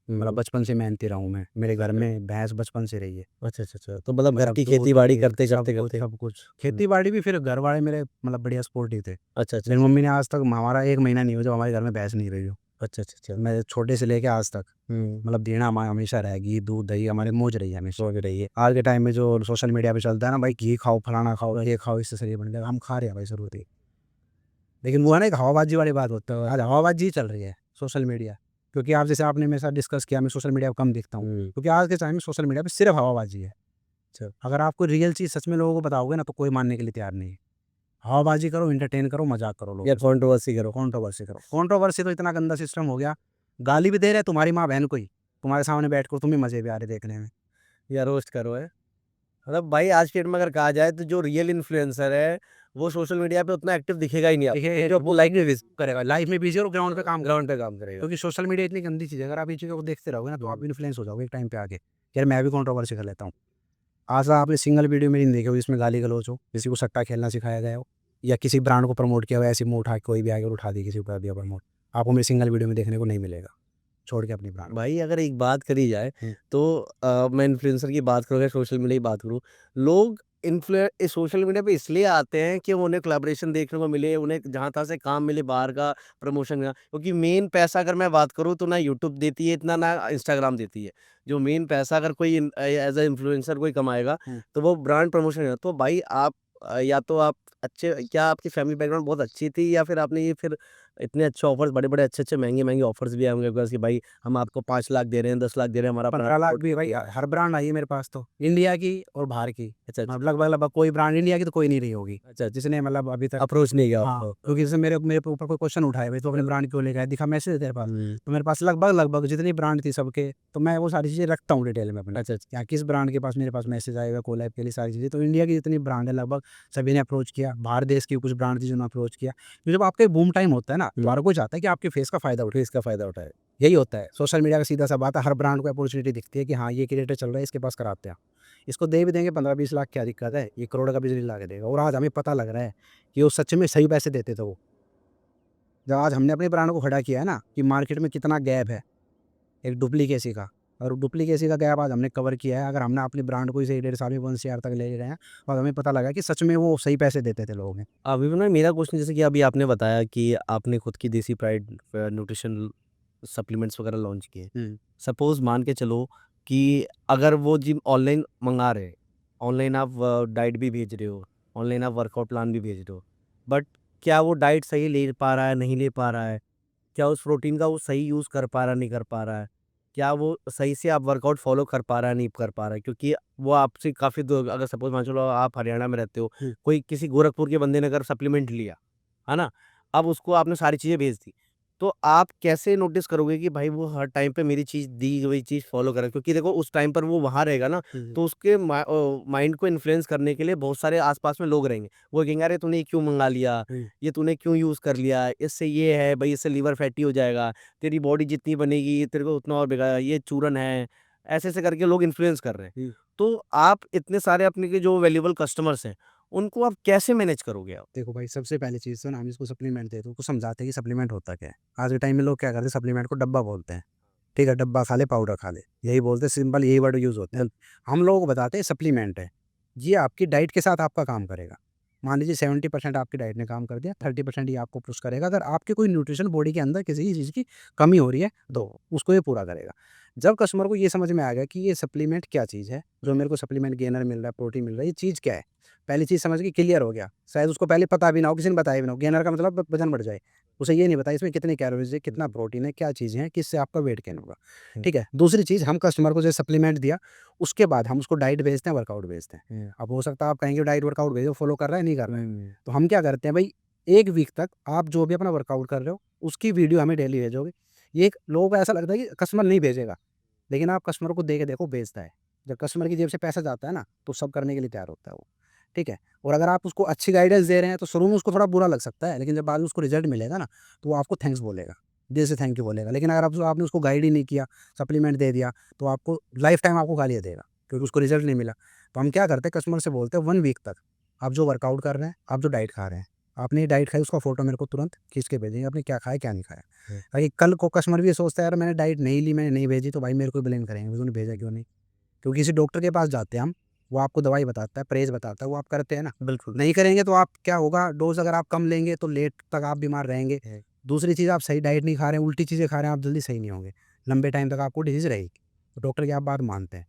मतलब बचपन से मेहनती रहा हूँ मैं। मेरे घर में भैंस बचपन से रही है। अच्छा, अच्छा, अच्छा। तो मतलब घर मतलब की दूध, खेती-बाड़ी ये करते, सब करते, कुछ करते सब कुछ। खेती-बाड़ी भी फिर घर वाले मेरे मतलब बढ़िया सपोर्टिव थे। अच्छा, अच्छा, मेरी अच्छा। मम्मी ने आज तक हमारा 1 महीना नहीं हुआ जब हमारे घर में भैंस नहीं रही हो। अच्छा, अच्छा, अच्छा। मैं छोटे से लेके आज तक हुँ, मतलब देना हमेशा रहेगी, दूध, दही हमारी मौज रही है हमेशा। समझ रही है। आज के टाइम में जो सोशल मीडिया पे चलता है ना भाई घी खाओ, फलाना खाओ, ये खाओ, इससे शरीर बन जाएगा। हम खा रहे हैं भाई ज़रूरत ही। लेकिन वो है ना एक हवाबाजी वाली बात होता है। आज हवाबाजी ही चल रही है सोशल मीडिया। क्योंकि आप जैसे आपने मेरे साथ डिस्कस किया मैं सोशल मीडिया पे कम दिखता हूँ। हुँ, क्योंकि आज के टाइम में सोशल मीडिया पे सिर्फ हवाबाजी है। अच्छा। अगर आप कोई रियल चीज़ सच में लोगों को बताओगे ना तो कोई मानने के लिए तैयार नहीं है। हवाबाजी करो, एंटरटेन करो, मज़ाक करो लोगों या के साथ। कंट्रोवर्सी करो। कंट्रोवर्सी करो। कंट्रोवर्सी तो इतना गंदा सिस्टम हो गया, गाली भी दे रहे हैं तुम्हारी माँ-बहन को ही, तुम्हारे सामने बैठ कर तुम्हें मज़े भी आ रहे देखने में। या रोस्ट करो है। मतलब भाई आज की डेट में अगर कहा जाए तो जो रियल इन्फ्लुएंसर है, वो सोशल मीडिया पे उतना एक्टिव दिखेगा ही नहीं देखिए आपको। जो वो लाइफ में बिज़ी करेगा, लाइफ में बिज़ी और ग्राउंड पे काम ग्राउंड पे काम करेगा। क्योंकि सोशल मीडिया इतनी गंदी चीज़ है, अगर आप इन चीज़ों को देखते रहोगे ना तो आप इन्फ्लुएंस हो जाओगे एक टाइम पे आके। यार मैं भी कंट्रोवर्सी कर लेता हूँ। आज आपने सिंगल वीडियो मेरी नहीं देखी हो जिसमें गाली-गलौच हो, किसी को सट्टा खेलना सिखाया गया हो या किसी ब्रांड को प्रमोट किया हो, ऐसे मुँह उठा के कोई भी आके और उठा दी किसी को कर दिया प्रमोट। आपको मेरी सिंगल वीडियो में देखने को नहीं मिलेगा, छोड़ के अपनी ब्रांड। भाई अगर एक बात करी जाए हुँ। तो मैं इन्फ्लुएंसर की बात करूँ या सोशल मीडिया की बात करूँ, लोग इस सोशल मीडिया पे इसलिए आते हैं कि उन्हें कोलैबोरेशन देखने को मिले, उन्हें जहाँ-तहाँ से काम मिले बाहर का प्रमोशन का। क्योंकि मेन पैसा अगर मैं बात करूँ तो ना यूट्यूब देती है इतना, ना इंस्टाग्राम देती है। जो मेन पैसा अगर कोई एज़ अ इन्फ्लुएंसर कोई कमाएगा, हुँ। तो वो ब्रांड प्रमोशन है। तो भाई आप या तो आप अच्छे क्या आपकी फैमिली बैकग्राउंड बहुत अच्छी थी या फिर आपने ये फिर इतने अच्छे ऑफर्स बड़े-बड़े, अच्छे-अच्छे, महँगे-महँगे ऑफर्स भी आए होंगे आपके पास कि भाई हम आपको 5 लाख दे रहे हैं, 10 लाख दे रहे हैं, हमारा 15 लाख ब्रांड भी भाई हर ब्रांड आई है मेरे पास तो, इंडिया की और बाहर की। अच्छा, अच्छा, मतलब लगभग-लगभग कोई ब्रांड इंडिया की तो कोई नहीं रही होगी, अच्छा, जिसने मतलब अभी तक अप्रोच नहीं किया हाँ, आपको। क्योंकि जैसे मेरे मेरे ऊपर कोई क्वेश्चन उठाए भाई, "तू अपने ब्रांड क्यों लेके आया? दिखा मैसेज है तेरे पास।" हुँ, तो मेरे पास लगभग-लगभग जितनी ब्रांड थी सबके, तो मैं वो सारी चीज़ें रखता हूँ डिटेल में अपने। अच्छा, अच्छा, क्या किस ब्रांड के पास मेरे पास मैसेज आए हुए हैं कोलैब के लिए सारी चीज़ें, तो इंडिया की जितनी ब्रांड है लगभग सभी ने अप्रोच किया। बाहर देश की कुछ ब्रांड थी जिन्होंने अप्रोच किया। तो जब आपका बूम टाइम होता है ना, तो हुँ, हर कोई चाहता है कि आपके फेस का फ़ायदा उठाए। फिर इसका फ़ायदा उठाए। यही होता है, सोशल मीडिया का सीधा-सा बात है, हर ब्रांड को अपॉर्च्युनिटी दिखती है कि हाँ, ये क्रिएटर चल रहा है, इसके पास कराते हैं। इसको दे भी देंगे 15-20 लाख, क्या दिक्कत है, ये करोड़ का बिजनेस ला के देगा। और आज हमें पता लग रहा है कि वो सच में सही पैसे देते थे वो। जब आज हमने अपने ब्रांड को खड़ा किया है ना कि मार्केट में कितना गैप है एक डुप्लीकेसी का, और डुप्लीकेसी का गैप आज हमने कवर किया है। अगर हमने अपने ब्रांड को इसे 1.5 साल में 1 CR तक ले गए हैं और हमें पता लगा कि सच में वो सही पैसे देते थे लोगों ने। अभी ना मेरा क्वेश्चन, जैसे कि अभी आपने बताया कि आपने खुद की देसी प्राइड न्यूट्रिशन सप्लीमेंट्स वगैरह लॉन्च किए। सपोज मान के चलो कि अगर वो जिम ऑनलाइन मंगा रहे हैं, ऑनलाइन आप डाइट भी भेज रहे हो, ऑनलाइन आप वर्कआउट प्लान भी भेज रहे हो, बट क्या वो डाइट सही ले पा रहा है, नहीं ले पा रहा है? क्या उस प्रोटीन का वो सही यूज़ कर पा रहा है, नहीं कर पा रहा है? क्या वो सही से आप वर्कआउट फॉलो कर पा रहा है, नहीं कर पा रहा है? क्योंकि वो आपसे काफ़ी दूर, अगर सपोज मान चलो आप हरियाणा में रहते हो, कोई किसी गोरखपुर के बंदे ने अगर सप्लीमेंट लिया, है ना? अब उसको आपने सारी चीज़ें भेज दी, तो आप कैसे नोटिस करोगे कि भाई वो हर टाइम पे मेरी चीज़ दी हुई चीज़ फॉलो कर रहा है? क्योंकि देखो उस टाइम पर वो वहाँ रहेगा ना, तो उसके माइंड को इन्फ्लुएंस करने के लिए बहुत सारे आस-पास में लोग रहेंगे। वो कहेंगे अरे तूने ये क्यों मँगा लिया? ये तूने क्यों यूज़ कर लिया? इससे ये है भई, इससे लीवर फैटी हो जाएगा, तेरी बॉडी जितनी बनेगी तेरे को उतना और बिगाड़ा, ये चूरन है। ऐसे-ऐसे करके लोग इन्फ्लुएंस कर रहे हैं। तो आप इतने सारे अपने के जो वैल्यूएबल कस्टमर्स हैं, उनको आप कैसे मैनेज करोगे आप? देखो भाई, सबसे पहली चीज़ तो ना हम इसको सप्लीमेंट देते हैं, उनको समझाते हैं कि सप्लीमेंट होता क्या है। आज के टाइम में लोग क्या करते हैं, सप्लीमेंट को डब्बा बोलते हैं। ठीक है, डब्बा खा ले, पाउडर खा ले, यही बोलते हैं, सिंपल यही वर्ड यूज़ होते हैं। हम लोगों को बताते हैं सप्लीमेंट है, ये आपकी डाइट के साथ आपका काम करेगा। मान लीजिए 70% आपकी डाइट ने काम कर दिया, 30% ये आपको पुश करेगा। अगर आपकी कोई न्यूट्रिशन बॉडी के अंदर किसी चीज़ की कमी हो रही है, तो उसको ये पूरा करेगा। जब कस्टमर को ये समझ में आ गया कि ये सप्लीमेंट क्या चीज़ है, जो मेरे को सप्लीमेंट गेनर मिल रहा है, प्रोटीन मिल रहा है, ये चीज़ क्या है? पहली चीज़ समझ के क्लियर हो गया। शायद उसको पहले पता भी ना हो, किसी ने बताया भी ना हो। गेनर का मतलब वज़न बढ़ जाए। उसे ये नहीं पता इसमें कितनी कैलोरीज़ है, कितना प्रोटीन है, क्या चीज़ें हैं, किससे आपका वेट गेन होगा। ठीक है? दूसरी चीज़, हम कस्टमर को जो सप्लीमेंट दिया, उसके बाद हम उसको डाइट भेजते हैं, वर्कआउट भेजते हैं। अब हो सकता है आप कहेंगे डाइट वर्कआउट भेजो, फॉलो कर रहा है, नहीं कर रहा है। तो हम क्या करते हैं भाई, 1 वीक तक आप जो भी अपना वर्कआउट कर रहे हो, उसकी वीडियो हमें डेली भेजोगे। ये एक लोगों को ऐसा लगता है कि कस्टमर नहीं भेजेगा, लेकिन आप कस्टमर को दे के देखो, भेजता है। जब कस्टमर की जेब से पैसा जाता है ना, तो सब करने के लिए तैयार होता है वो। ठीक है? और अगर आप उसको अच्छी गाइडेंस दे रहे हैं, तो शुरू में उसको थोड़ा बुरा लग सकता है, लेकिन जब बाद में उसको रिजल्ट मिलेगा ना, तो वो आपको थैंक्स बोलेगा, दिल से थैंक यू बोलेगा। लेकिन अगर आपने उसको गाइड ही नहीं किया, सप्लीमेंट दे दिया, तो आपको लाइफ टाइम आपको गालियाँ देगा, क्योंकि उसको रिजल्ट नहीं मिला। तो हम क्या करते हैं, कस्टमर से बोलते हैं 1 वीक तक आप जो वर्कआउट कर रहे हैं, आप जो डाइट खा रहे हैं, आपने ये डाइट खाई, उसका फ़ोटो मेरे को तुरंत खींच के भेजेंगे, आपने क्या खाया, क्या नहीं खाया। ताकि कल को कस्टमर भी ये सोचता है, यार मैंने डाइट नहीं ली, मैंने नहीं भेजी, तो भाई मेरे को ब्लेम करेंगे, तूने भेजा क्यों नहीं? क्योंकि किसी डॉक्टर के पास जाते हैं हम, वो आपको दवाई बताता है, परहेज़ बताता है, वो आप करते हैं ना। बिल्कुल। नहीं करेंगे तो आप क्या होगा, डोज़ अगर आप कम लेंगे तो लेट तक आप बीमार रहेंगे। दूसरी चीज़, आप सही डाइट नहीं खा रहे हैं, उल्टी चीज़ें खा रहे हैं, आप जल्दी सही नहीं होंगे। लंबे टाइम तक आपको डिज़ीज़ रहेगी। तो डॉक्टर की आप बात मानते हैं।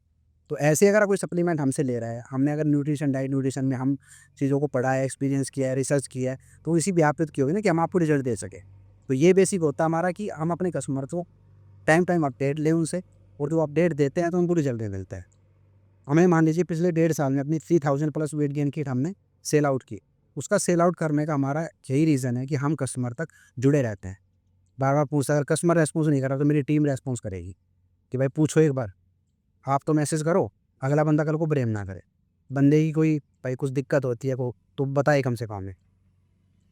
तो ऐसे अगर कोई सप्लीमेंट हमसे ले रहा है, हमने अगर न्यूट्रिशन में हम चीज़ों को पढ़ा है, एक्सपीरियंस किया है, रिसर्च किया है, तो इसी व्यापित की होगी ना कि हम आपको रिज़ल्ट दे सकें। तो ये बेसिक होता है हमारा कि हम अपने कस्टमर को टाइम अपडेट लें उनसे, और जो अपडेट देते हैं तो उनको रिज़ल्ट भी मिलता है। हमें मान लीजिए पिछले 1.5 साल में अपनी 3000 प्लस वेट गेन किट हमने सेल आउट की। उसका सेल आउट करने का हमारा यही रीज़न है कि हम कस्टमर तक जुड़े रहते हैं। बार-बार पूछता है, अगर कस्टमर रिस्पॉन्स नहीं कर रहा तो मेरी टीम रिस्पॉन्स करेगी कि भाई पूछो एक बार। आप तो मैसेज करो, अगला बंदा कल को ब्लेम ना करे। बंदे की कोई भाई कुछ दिक्कत होती है को तो बताए कम से कम हमें।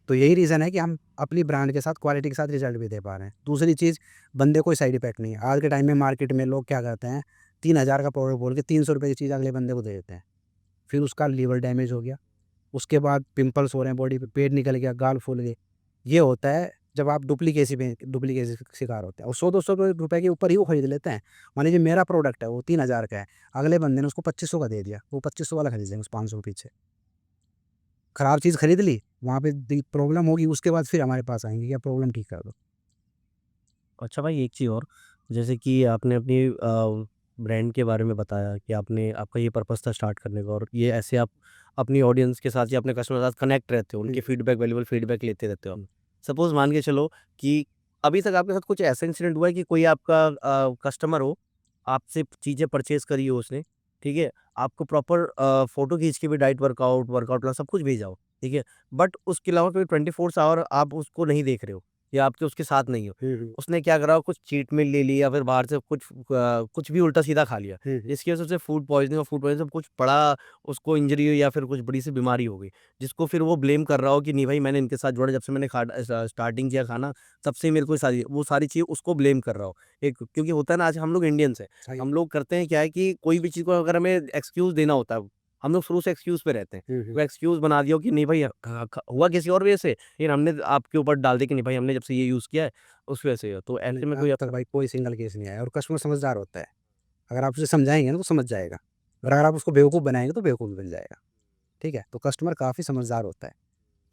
तो यही रीज़न है कि हम अपनी ब्रांड के साथ क्वालिटी के साथ रिज़ल्ट भी दे पा रहे हैं। दूसरी चीज़, बंदे कोई साइड इफ़ेक्ट नहीं है। आज के टाइम में मार्केट में लोग क्या करते हैं, 3000 का प्रोडक्ट बोल के 300 रुपए की चीज़ अगले बंदे को दे देते हैं। फिर उसका लीवर डैमेज हो गया, उसके बाद पिंपल्स हो रहे हैं बॉडी पे, पेट निकल गया, गाल फूल गए। ये होता है जब आप डुप्लीकेसी का शिकार होते हैं, और 100-200 रुपए के ऊपर ही वो खरीद लेते हैं। मान लीजिए मेरा प्रोडक्ट है वो 3000 का है, अगले बंदे ने उसको 2500 का दे दिया, वो 2500 वाला खरीद लेंगे उस 500 के पीछे। खराब चीज़ खरीद ली, वहाँ पे प्रॉब्लम होगी, उसके बाद फिर हमारे पास आएँगे कि आप प्रॉब्लम ठीक कर दो। अच्छा भाई, एक चीज़ और, जैसे कि आपने अपनी ब्रांड के बारे में बताया कि आपने आपका ये पर्पस था स्टार्ट करने का, और ये ऐसे आप अपनी ऑडियंस के साथ या अपने कस्टमर के साथ कनेक्ट रहते हो, उनके फीडबैक, वैल्यूएबल फीडबैक लेते रहते हो। सपोज़ मान के चलो कि अभी तक आपके साथ कुछ ऐसा इंसिडेंट हुआ है कि कोई आपका कस्टमर हो, आपसे चीज़ें परचेज़ करी हो उसने, ठीक है? आपको प्रॉपर फ़ोटो खींच के भी डाइट वर्कआउट प्लान सब कुछ भेजा हो, ठीक है? बट उसके अलावा कोई 24 आवर आप उसको नहीं देख रहे हो। या आपके उसके साथ नहीं हो, उसने क्या करा, कुछ चीट मील ले ली या फिर बाहर से कुछ भी उल्टा सीधा खा लिया, जिसकी वजह से फूड पॉइजनिंग से कुछ बड़ा उसको इंजरी हुई या फिर कुछ बड़ी सी बीमारी हो गई, जिसको फिर वो ब्लेम कर रहा हो कि नहीं भाई मैंने इनके साथ जुड़ा, जब से मैंने स्टार्टिंग किया खाना तब से ही मेरे को वो सारी चीज़ उसको ब्लेम कर रहा हो। एक क्योंकि होता है ना, आज हम लोग इंडियंस हैं, हम लोग करते हैं क्या है कि कोई भी चीज़ को अगर हमें एक्सक्यूज़ देना होता है, हम लोग शुरू से एक्सक्यूज़ पे रहते हैं। वो एक्सक्यूज़ बना दिया हो कि नहीं भाई हुआ किसी और वजह से, लेकिन हमने आपके ऊपर डाल दिया कि नहीं भाई हमने जब से ये यूज़ किया है उस वजह से है। तो ऐसे में कोई अब तक भाई कोई सिंगल केस नहीं आया और कस्टमर समझदार होता है। अगर आप उसे समझाएँगे ना तो समझ जाएगा और अगर आप उसको बेवकूफ़ बनाएँगे तो बेवकूफ़ बन जाएगा। ठीक है? तो कस्टमर काफ़ी समझदार होता है।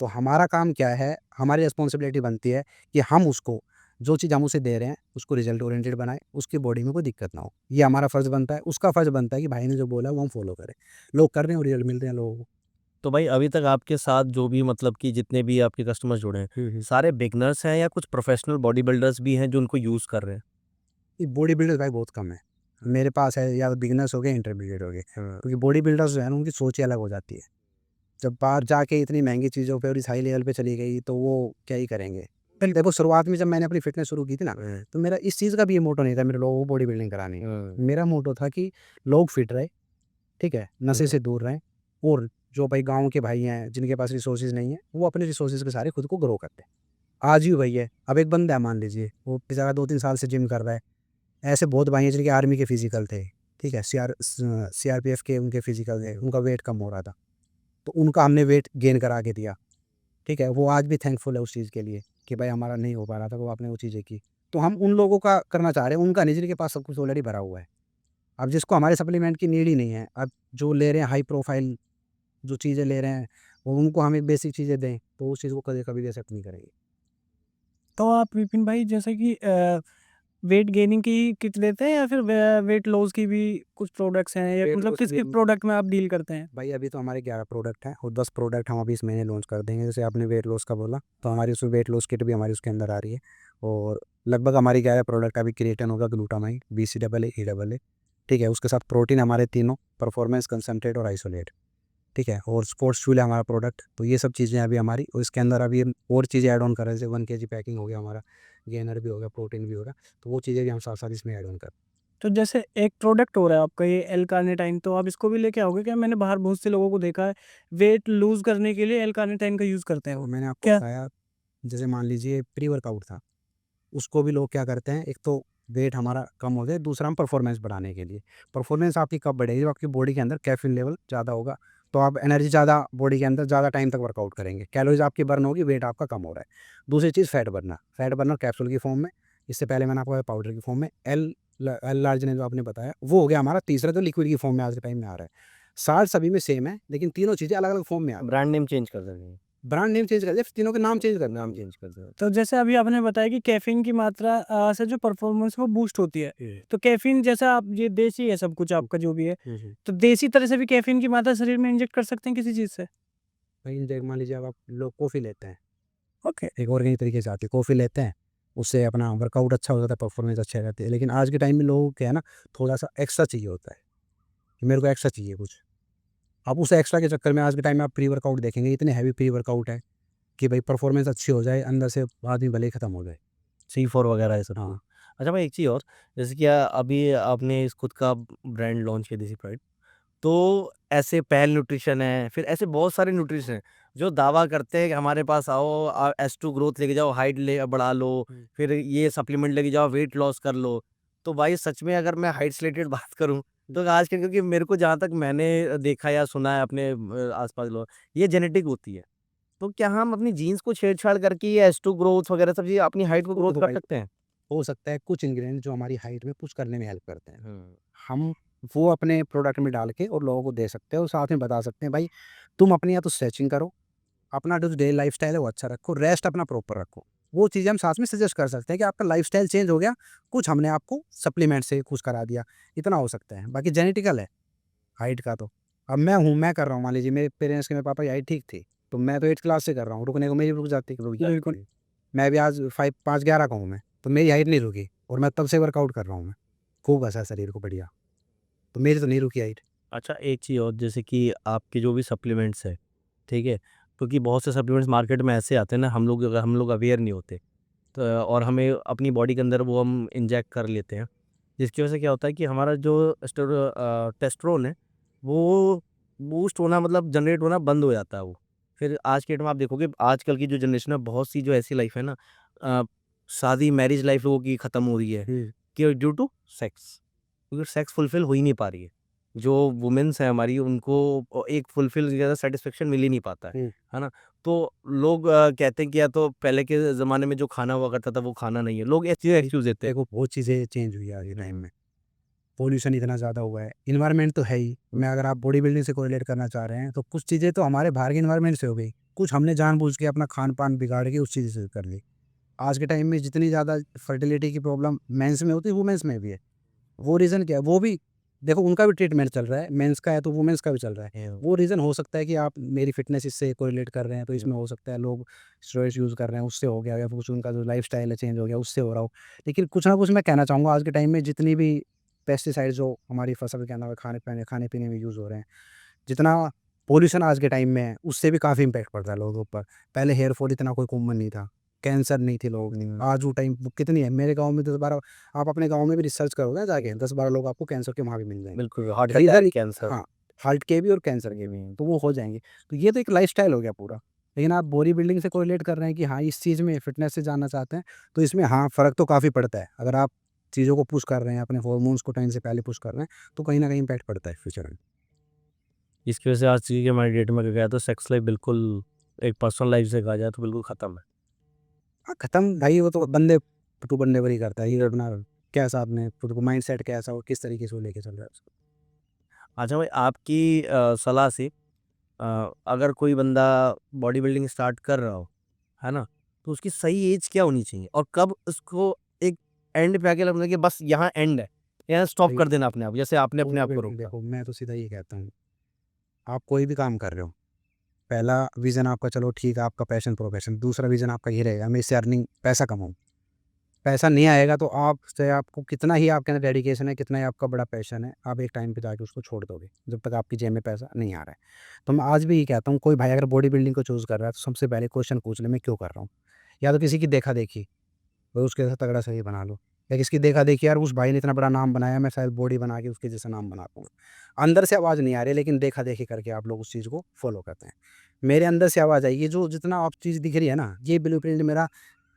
तो हमारा काम क्या है, हमारी रिस्पॉन्सिबिलिटी बनती है कि हम उसको जो चीज़ हम उसे दे रहे हैं, उसको रिज़ल्ट ओरिएंटेड बनाएँ, उसकी बॉडी में कोई दिक्कत ना हो। ये हमारा फ़र्ज़ बनता है, उसका फ़र्ज़ बनता है कि भाई ने जो बोला है वो हम फ़ॉलो करें। लोग कर रहे हैं और रिज़ल्ट मिल रहे हैं लोगों को। तो भाई अभी तक आपके साथ जो भी मतलब कि जितने भी आपके कस्टमर्स जुड़े हैं, सारे बिगिनर्स हैं या कुछ प्रोफेशनल बॉडी बिल्डर्स भी हैं जो उनको यूज़ कर रहे हैं? ये बॉडी बिल्डर्स भाई बहुत कम है। मेरे पास है या बिगिनर्स हो गए, इंटरमीडिएट हो गए। क्योंकि बॉडी बिल्डर्स जो है ना उनकी सोच ही अलग हो जाती है। जब बाहर जाके इतनी महँगी चीज़ों पे और इस हाई लेवल पे चली गई तो वो क्या ही करेंगे। देखो शुरुआत में जब मैंने अपनी फ़िटनेस शुरू की थी ना, तो मेरा इस चीज़ का भी ये मोटो नहीं था मेरे लोगों को बॉडी बिल्डिंग करानी है। मेरा मोटो था कि लोग फिट रहे, ठीक है? नशे से दूर रहें और जो भाई गाँव के भाई हैं, जिनके पास रिसोर्सेज़ नहीं है, वो अपने रिसोर्सेज़ के सहारे खुद को ग्रो करते हैं। आज भी वही है। अब एक बंदा है मान लीजिए, वो बेचारा 2-3 साल से जिम कर रहा है। ऐसे बहुत भाई हैं जिनके आर्मी के फिज़िकल थे, ठीक है? सीआरपीएफ के उनके फिज़िकल थे, उनका वेट कम हो रहा था। तो उनका हमने वेट गेन करा के दिया, ठीक है? वो आज भी थैंकफुल है उस चीज़ के लिए कि भाई हमारा नहीं हो पा रहा था, तो आपने वो चीज़ें की। तो हम उन लोगों का करना चाह रहे हैं, उनका नहीं जिनके पास सब कुछ ऑलरेडी भरा हुआ है। अब जिसको हमारे सप्लीमेंट की नीड ही नहीं है, अब जो ले रहे हैं हाई प्रोफ़ाइल जो चीज़ें ले रहे हैं, वो उनको हमें बेसिक चीज़ें दें, तो उस चीज़ को कभी कभी भी एक्सेप्ट नहीं करेंगे। तो आप विपिन भाई जैसे कि वेट गेनिंग की किट लेते हैं या फिर वेट लॉस की भी कुछ प्रोडक्ट्स हैं या वेट मतलब लॉस किस भी किस हम प्रोडक्ट में आप डील करते हैं? भाई अभी तो हमारे 11 प्रोडक्ट हैं और 10 प्रोडक्ट हम अभी इस महीने लॉन्च कर देंगे। जैसे आपने वेट लॉस का बोला, तो हमारी उसमें वेट लॉस किट भी हमारी उसके अंदर आ रही है और लगभग हमारी 11 प्रोडक्ट अभी क्रिएटिन होगा, ग्लूटामाइन, बीसीडब्ल्यू, ईडब्ल्यू, ठीक है? उसके साथ प्रोटीन हमारे तीनों, परफॉर्मेंस, कंसंट्रेट और आइसोलेट, ठीक है? और स्पोर्ट्स फ्यूल है हमारा प्रोडक्ट। तो ये सब चीज़ें अभी हमारी और इसके अंदर अभी हम और चीज़ें ऐड ऑन कर रहे हैं, जैसे 1 केजी पैकिंग हो गया हमारा, गेनर भी हो गया, प्रोटीन भी होगा। तो वो चीज़ें भी हम साथ-साथ इसमें ऐड ऑन कर रहे हैं। तो जैसे एक प्रोडक्ट हो रहा है आपका ये L-कार्निटाइन, तो आप इसको भी लेके आओगे क्या? मैंने बाहर बहुत से लोगों को देखा है, वेट लूज़ करने के लिए L-कार्निटाइन का यूज़ करते हैं तो वो। मैंने आपको क्या? बताया, जैसे मान लीजिए प्री वर्कआउट था, उसको भी लोग क्या करते हैं, एक तो वेट हमारा कम हो जाए, दूसरा हम परफॉर्मेंस बढ़ाने के लिए। परफॉर्मेंस आपकी कब बढ़ेगी? जब आपकी बॉडी के अंदर कैफ़ीन लेवल ज़्यादा होगा, तो आप एनर्जी ज़्यादा बॉडी के अंदर ज़्यादा टाइम तक वर्कआउट करेंगे। कैलोरीज़ आपकी बर्न होगी, वेट आपका कम हो रहा है। दूसरी चीज़ फैट बर्नर कैप्सूल की फॉर्म में, इससे पहले मैंने आपको बताया पाउडर की फॉर्म में। एल लार्ज ने जो आपने बताया, वो हो गया हमारा तीसरा जो लिक्विड की फॉर्म में आज के टाइम में आ रहा है। साल्ट सभी में सेम है, लेकिन तीनों चीज़ें अलग-अलग फॉर्म में आ रही हैं। ब्रांड नेम चेंज कर देंगे, ब्रांड नेम चेंज कर दिया, तीनों के नाम चेंज कर नाम दिए। चेंज कर देंगे। तो जैसे अभी आपने बताया कि कैफ़ीन की मात्रा से जो परफ़ॉर्मेंस वो बूस्ट होती है। तो कैफ़ीन जैसा आप ये देसी है सब कुछ आपका जो भी है, तो देसी तरह से भी कैफ़ीन की मात्रा शरीर में इंजेक्ट कर सकते हैं किसी चीज़ से? भाई देख मान लीजिए अब आप लोग कॉफ़ी लेते हैं, ओके। एक ऑर्गेनिक तरीके से आती है, कॉफ़ी लेते हैं, उससे अपना वर्कआउट अच्छा हो जाता है, परफॉर्मेंस अच्छी रहती है। लेकिन आज के टाइम में लोगों को क्या है ना, थोड़ा-सा एक्स्ट्रा चाहिए होता है, कि मेरे को एक्स्ट्रा चाहिए कुछ। अब उस एक्स्ट्रा के चक्कर में आज के टाइम में आप प्री वर्कआउट देखेंगे, इतने हैवी प्री वर्कआउट है कि भाई परफॉर्मेंस अच्छी हो जाए, अंदर से बाद में भले ही खत्म हो जाए। C4 वगैरह ये सब कुछ। हाँ, अच्छा भाई एक चीज़ और, जैसे कि अभी आपने इस खुद का ब्रांड लॉन्च किया देसी प्राइड, तो ऐसे पहल न्यूट्रिशन है, फिर ऐसे बहुत सारे न्यूट्रिशन हैं, जो दावा करते हैं कि हमारे पास आओ S2 ग्रोथ लेके जाओ, हाइट ले बढ़ा लो, फिर ये सप्लीमेंट लेके जाओ, वेट लॉस कर लो। तो भाई सच में अगर मैं हाइट से रिलेटेड बात करूँ, तो आज के क्योंकि मेरे को जहाँ तक मैंने देखा या सुना है अपने आस-पास लोग, ये जेनेटिक होती है। तो क्या हम अपनी जीन्स को छेड़-छाड़ करके ये S2 ग्रोथ वगैरह सब चीज़ें अपनी हाइट को ग्रोथ देखो कर भाई, सकते हैं? हो सकता है कुछ इंग्रेडिएंट जो हमारी हाइट में पुश करने में हेल्प करते हैं। हुँ। हम वो अपने प्रोडक्ट में डाल के और लोगों को दे सकते हैं और साथ में बता सकते हैं भाई तुम अपनी या तो स्ट्रेचिंग करो, अपना जो डेली लाइफ़स्टाइल है वो अच्छा रखो, रेस्ट अपना प्रॉपर रखो। वो चीज़ें हम साथ में सजेस्ट कर सकते हैं कि आपका लाइफ़स्टाइल चेंज हो गया, कुछ हमने आपको सप्लीमेंट से खुश करा दिया, इतना हो सकता है। बाकी जेनेटिकल है हाइट का तो। अब मैं हूँ, मैं कर रहा हूँ, मान लीजिए मेरे पेरेंट्स के, मेरे पापा की हाइट ठीक थी, तो मैं तो 8th क्लास से कर रहा हूँ, रुकने को मेरी रुक जाती। बिल्कुल। मैं भी आज 5'11" का हूँ मैं, तो मेरी हाइट नहीं रुकी और मैं तब से वर्कआउट कर रहा हूँ मैं। खूब घसा शरीर को बढ़िया, तो मेरी तो नहीं रुकी हाइट। अच्छा एक चीज़ और, जैसे कि आपके जो भी सप्लीमेंट्स हैं, ठीक है? क्योंकि बहुत से सप्लीमेंट्स मार्केट में ऐसे आते हैं ना, हम लोग अवेयर नहीं होते। तो और हमें अपनी बॉडी के अंदर वो हम इंजेक्ट कर लेते हैं, जिसकी वजह से क्या होता है कि हमारा जो टेस्टोस्टेरोन है वो बूस्ट होना मतलब जनरेट होना बंद हो जाता है वो। फिर आज के डेट में आप देखोगे आजकल की जो जनरेशन है बहुत सी जो ऐसी लाइफ है ना, अ, शादी मैरिज लाइफ लोगों की ख़त्म हो रही है कि ड्यू टू सेक्स, क्योंकि सेक्स फुलफिल हो ही नहीं पा रही है। जो वुमेन्स हैं हमारी उनको एक फुलफिल ज़्यादा सेटिस्फेक्शन मिल ही नहीं पाता है ना? तो लोग कहते हैं कि या तो पहले के ज़माने में जो खाना हुआ करता था वो खाना नहीं है, लोग ऐसे एक्सक्यूज़ देते हैं। देखो बहुत चीज़ें चेंज हुई है आज के टाइम में। पॉल्यूशन इतना ज़्यादा हुआ है, इन्वायरमेंट तो है ही। मैं अगर आप बॉडी बिल्डिंग से कोरिलेट करना चाह रहे हैं तो कुछ चीज़ें तो हमारे बाहर के इन्वायरमेंट से हो गई, कुछ हमने जानबूझ के अपना खान-पान बिगाड़ के उस चीज़ से कर ली। आज के टाइम में जितनी ज़्यादा फर्टिलिटी की प्रॉब्लम मेंस में होती है, वुमेन्स में भी है। वो रीज़न क्या है? वो भी देखो उनका भी ट्रीटमेंट चल रहा है, मेंस का है तो वुमेन्स का भी चल रहा है। वो रीज़न हो सकता है कि आप मेरी फिटनेस इससे कोरिलेट कर रहे हैं, तो इसमें हो सकता है लोग स्टेरॉइड्स यूज़ कर रहे हैं, उससे हो गया या फिर कुछ उनका जो लाइफ़स्टाइल है चेंज हो गया, उससे हो रहा हो। लेकिन कुछ ना कुछ मैं कहना चाहूँगा आज के टाइम में जितनी भी पेस्टिसाइड्स जो हमारी फसल के अंदर खाने-पीने में यूज़ हो रहे हैं, जितना पॉल्यूशन आज के टाइम में है, उससे भी काफ़ी इम्पैक्ट पड़ता है लोगों के ऊपर। पहले हेयर फॉल इतना कोई कॉमन नहीं था, कैंसर नहीं थे लोग, आज वो टाइम कितनी है मेरे गाँव में 10-12 आप अपने गाँव में भी रिसर्च करोगे ना जाके 10-12 लोग आपको कैंसर के वहाँ भी मिल जाएँगे। बिल्कुल, हार्ट रीज़न अटैक, कैंसर। हाँ, हार्ट के भी और कैंसर के भी, तो वो हो जाएँगे। तो ये तो एक लाइफ़स्टाइल हो गया पूरा। लेकिन आप बॉडी बिल्डिंग से कोरिलेट कर रहे हैं कि हाँ, इस चीज़ में फिटनेस से जानना चाहते हैं, तो इसमें हाँ, फ़र्क तो काफ़ी पड़ता है। अगर आप चीज़ों को पुश कर रहे हैं, अपने हार्मोन्स को टाइम से पहले पुश कर रहे हैं, तो कहीं न कहीं इम्पैक्ट पड़ता है फ्यूचर में। इसकी वजह से आज की हमारी डेट में क्या है तो सेक्स लाइफ बिल्कुल एक पर्सनल लाइफ से कहा जाए तो बिल्कुल ख़त्म है। हाँ, ख़त्म भाई वो तो बंदे टू बंदे पर ही करता है। ये अपना कैसा आपने खुद को माइंडसेट कैसा हो, किस तरीके से वो लेके चल रहा है उसको। अच्छा भाई आपकी सलाह से अगर कोई बंदा बॉडी बिल्डिंग स्टार्ट कर रहा हो, है ना? तो उसकी सही एज क्या होनी चाहिए? और कब उसको एक एंड पे आके लगता है कि बस यहाँ एंड है, यहाँ स्टॉप भाई कर देना अपने आप, जैसे आपने अपने आप को बिल्कुल रोका? देखो, मैं तो सीधा ये कहता हूँ, आप कोई भी काम कर रहे हो, पहला विज़न आपका चलो ठीक है, आपका पैशन प्रोफेशन, दूसरा विज़न आपका ये रहेगा मैं इससे अर्निंग पैसा कमाऊँ। पैसा नहीं आएगा तो आप चाहे आपको कितना ही आपके अंदर डेडिकेशन है, कितना ही आपका बड़ा पैशन है, आप एक टाइम पे जाके उसको छोड़ दोगे, जब तक आपकी जेब में पैसा नहीं आ रहा है। तो मैं आज भी ये कहता हूँ, कोई भाई अगर बॉडी बिल्डिंग को चूज़ कर रहा है, तो सबसे पहले क्वेश्चन पूछ ले, मैं क्यों कर रहा हूँ? या तो किसी की देखा-देखी, भाई उसके जैसा तगड़ा शरीर बना लो, या किसकी देखा-देखी यार उस भाई ने इतना बड़ा नाम बनाया, मैं शायद बॉडी बना के उसके जैसा नाम बना पाऊँ। अंदर से आवाज़ नहीं आ रही, लेकिन देखा-देखी करके आप लोग उस चीज़ को फ़ॉलो करते हैं। मेरे अंदर से आवाज़ आई, ये जो जितना आप चीज़ दिख रही है ना, ये ब्लूप्रिंट मेरा